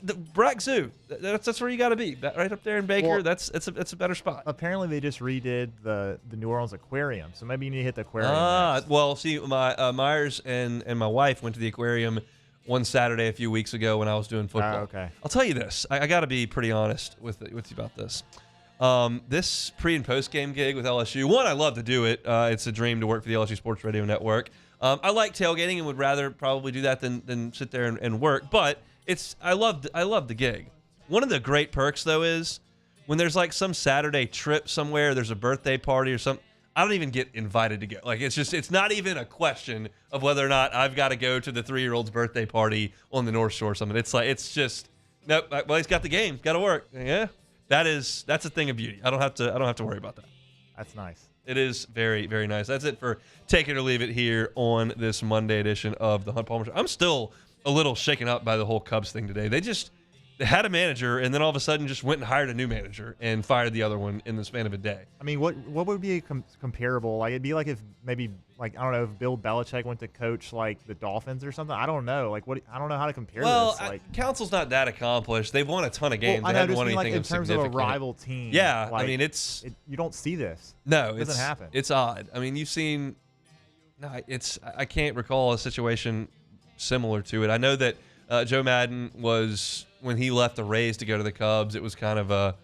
The Breck Zoo, that's where you got to be, right up there in Baker. Well, it's a better spot. Apparently, they just redid the New Orleans Aquarium, so maybe you need to hit the aquarium. Next. Well, see, my Myers and my wife went to the aquarium one Saturday a few weeks ago when I was doing football. Okay. I'll tell you this: I got to be pretty honest with you about this. This pre and post game gig with LSU. One, I love to do it. It's a dream to work for the LSU Sports Radio Network. I like tailgating and would rather probably do that than sit there and work, but. I love the gig. One of the great perks though is when there's like some Saturday trip somewhere, there's a birthday party or something. I don't even get invited to go. Like it's not even a question of whether or not I've got to go to the 3-year-old's birthday party on the North Shore or something. It's just nope. Well, he's got the game, got to work. Yeah, that's a thing of beauty. I don't have to worry about that. That's nice. It is very, very nice. That's it for Take It or Leave It here on this Monday edition of the Hunt Palmer Show. I'm still a little shaken up by the whole Cubs thing today. They had a manager, and then all of a sudden just went and hired a new manager and fired the other one in the span of a day. I mean, what would be comparable? Like, it'd be like if maybe, like, I don't know, if Bill Belichick went to coach, like, the Dolphins or something. I don't know. Like, I don't know how to compare this. Well, Council's not that accomplished. They've won a ton of games. Well, they haven't won like, anything in terms of a rival team. Yeah, like, I mean, you don't see this. No, it doesn't happen. It's odd. I mean, you've seen. No, I can't recall a situation similar to it. I know that Joe Madden was when he left the Rays to go to the Cubs, it was kind of a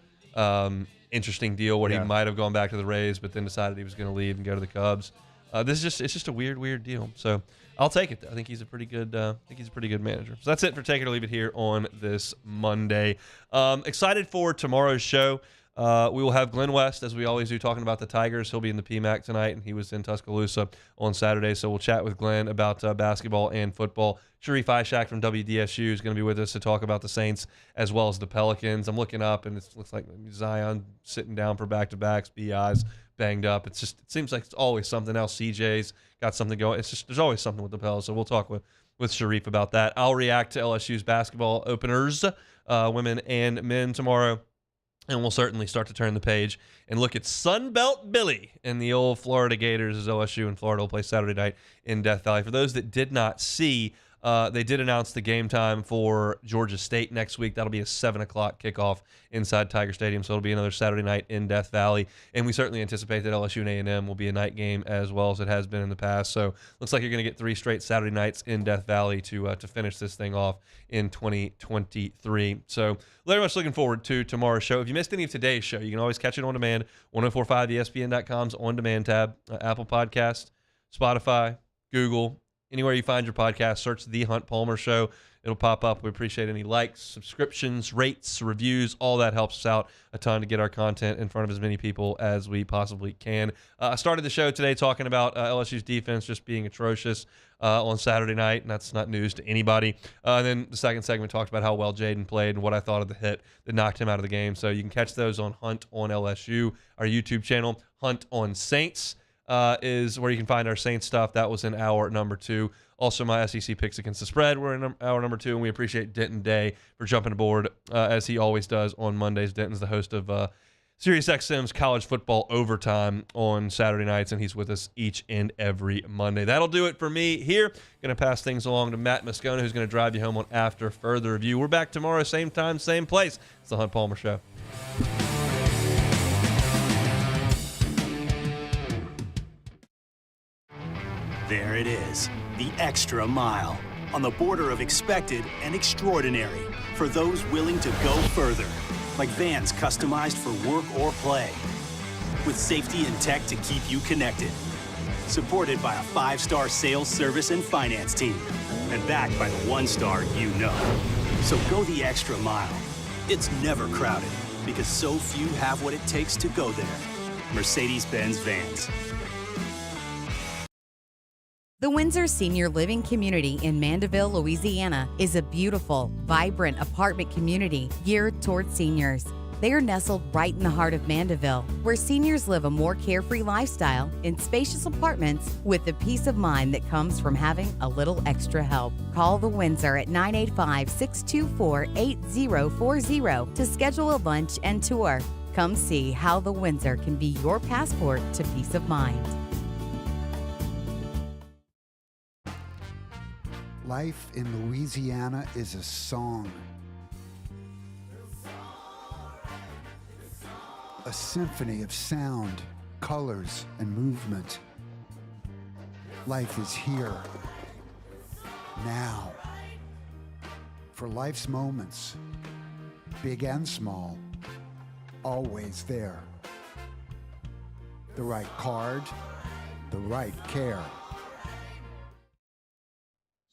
interesting deal where he might have gone back to the Rays, but then decided he was going to leave and go to the Cubs. It's just a weird deal. So I'll take it. I think he's a pretty good. Manager. So that's it for Take It or Leave It here on this Monday. Excited for tomorrow's show. We will have Glenn West, as we always do, talking about the Tigers. He'll be in the PMAC tonight, and he was in Tuscaloosa on Saturday. So we'll chat with Glenn about basketball and football. Sharif Ishak from WDSU is going to be with us to talk about the Saints as well as the Pelicans. I'm looking up, and it looks like Zion sitting down for back-to-backs, BI's banged up. It seems like it's always something else. CJ's got something going. There's always something with the Pels. So we'll talk with Sharif about that. I'll react to LSU's basketball openers, women and men, tomorrow. And we'll certainly start to turn the page and look at Sunbelt Billy and the old Florida Gators, as LSU in Florida will play Saturday night in Death Valley. For those that did not see, they did announce the game time for Georgia State next week. That'll be a 7 o'clock kickoff inside Tiger Stadium, so it'll be another Saturday night in Death Valley. And we certainly anticipate that LSU and A&M will be a night game as well as it has been in the past. So looks like you're going to get 3 straight Saturday nights in Death Valley to finish this thing off in 2023. So very much looking forward to tomorrow's show. If you missed any of today's show, you can always catch it on demand, 1045ESPN.com's on demand tab, Apple Podcast, Spotify, Google, anywhere you find your podcast, search The Hunt Palmer Show. It'll pop up. We appreciate any likes, subscriptions, rates, reviews. All that helps us out a ton to get our content in front of as many people as we possibly can. I started the show today talking about LSU's defense just being atrocious on Saturday night, and that's not news to anybody. And then the second segment talked about how well Jaden played and what I thought of the hit that knocked him out of the game. So you can catch those on Hunt on LSU, our YouTube channel. Hunt on Saints is where you can find our Saints stuff. That was in hour number 2. Also, my SEC picks against the spread were in hour number 2, and we appreciate Denton Day for jumping aboard, as he always does on Mondays. Denton's the host of SiriusXM's College Football Overtime on Saturday nights, and he's with us each and every Monday. That'll do it for me here. Going to pass things along to Matt Moscona, who's going to drive you home on After Further Review. We're back tomorrow, same time, same place. It's the Hunt Palmer Show. There it is, the extra mile, on the border of expected and extraordinary for those willing to go further, like vans customized for work or play, with safety and tech to keep you connected, supported by a 5-star sales, service, and finance team, and backed by the 1-star you know. So go the extra mile. It's never crowded, because so few have what it takes to go there. Mercedes-Benz Vans. The Windsor Senior Living Community in Mandeville, Louisiana is a beautiful, vibrant apartment community geared towards seniors. They are nestled right in the heart of Mandeville, where seniors live a more carefree lifestyle in spacious apartments with the peace of mind that comes from having a little extra help. Call the Windsor at 985-624-8040 to schedule a lunch and tour. Come see how the Windsor can be your passport to peace of mind. Life in Louisiana is a song. A symphony of sound, colors, and movement. Life is here, now. For life's moments, big and small, always there. The right card, the right care.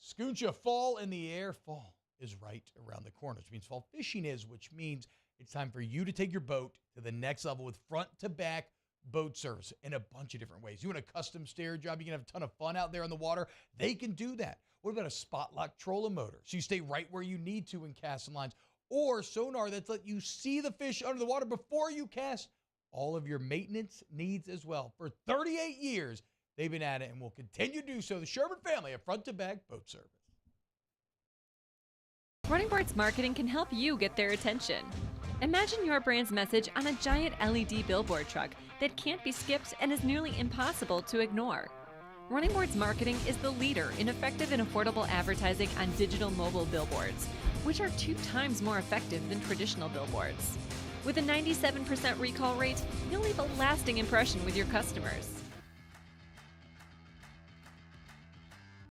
Scooncha, fall in the air. Fall is right around the corner, which means fall fishing is, which means it's time for you to take your boat to the next level with front-to-back boat service in a bunch of different ways. You want a custom stair job, you can have a ton of fun out there in the water, they can do that. What about a spot lock trolling motor? So you stay right where you need to in casting lines, or sonar that's let you see the fish under the water before you cast. All of your maintenance needs as well. For 38 years, they've been at it and will continue to do so. The Sherman family of front-to-back boat service. Running Boards Marketing can help you get their attention. Imagine your brand's message on a giant LED billboard truck that can't be skipped and is nearly impossible to ignore. Running Boards Marketing is the leader in effective and affordable advertising on digital mobile billboards, which are 2 times more effective than traditional billboards. With a 97% recall rate, you'll leave a lasting impression with your customers.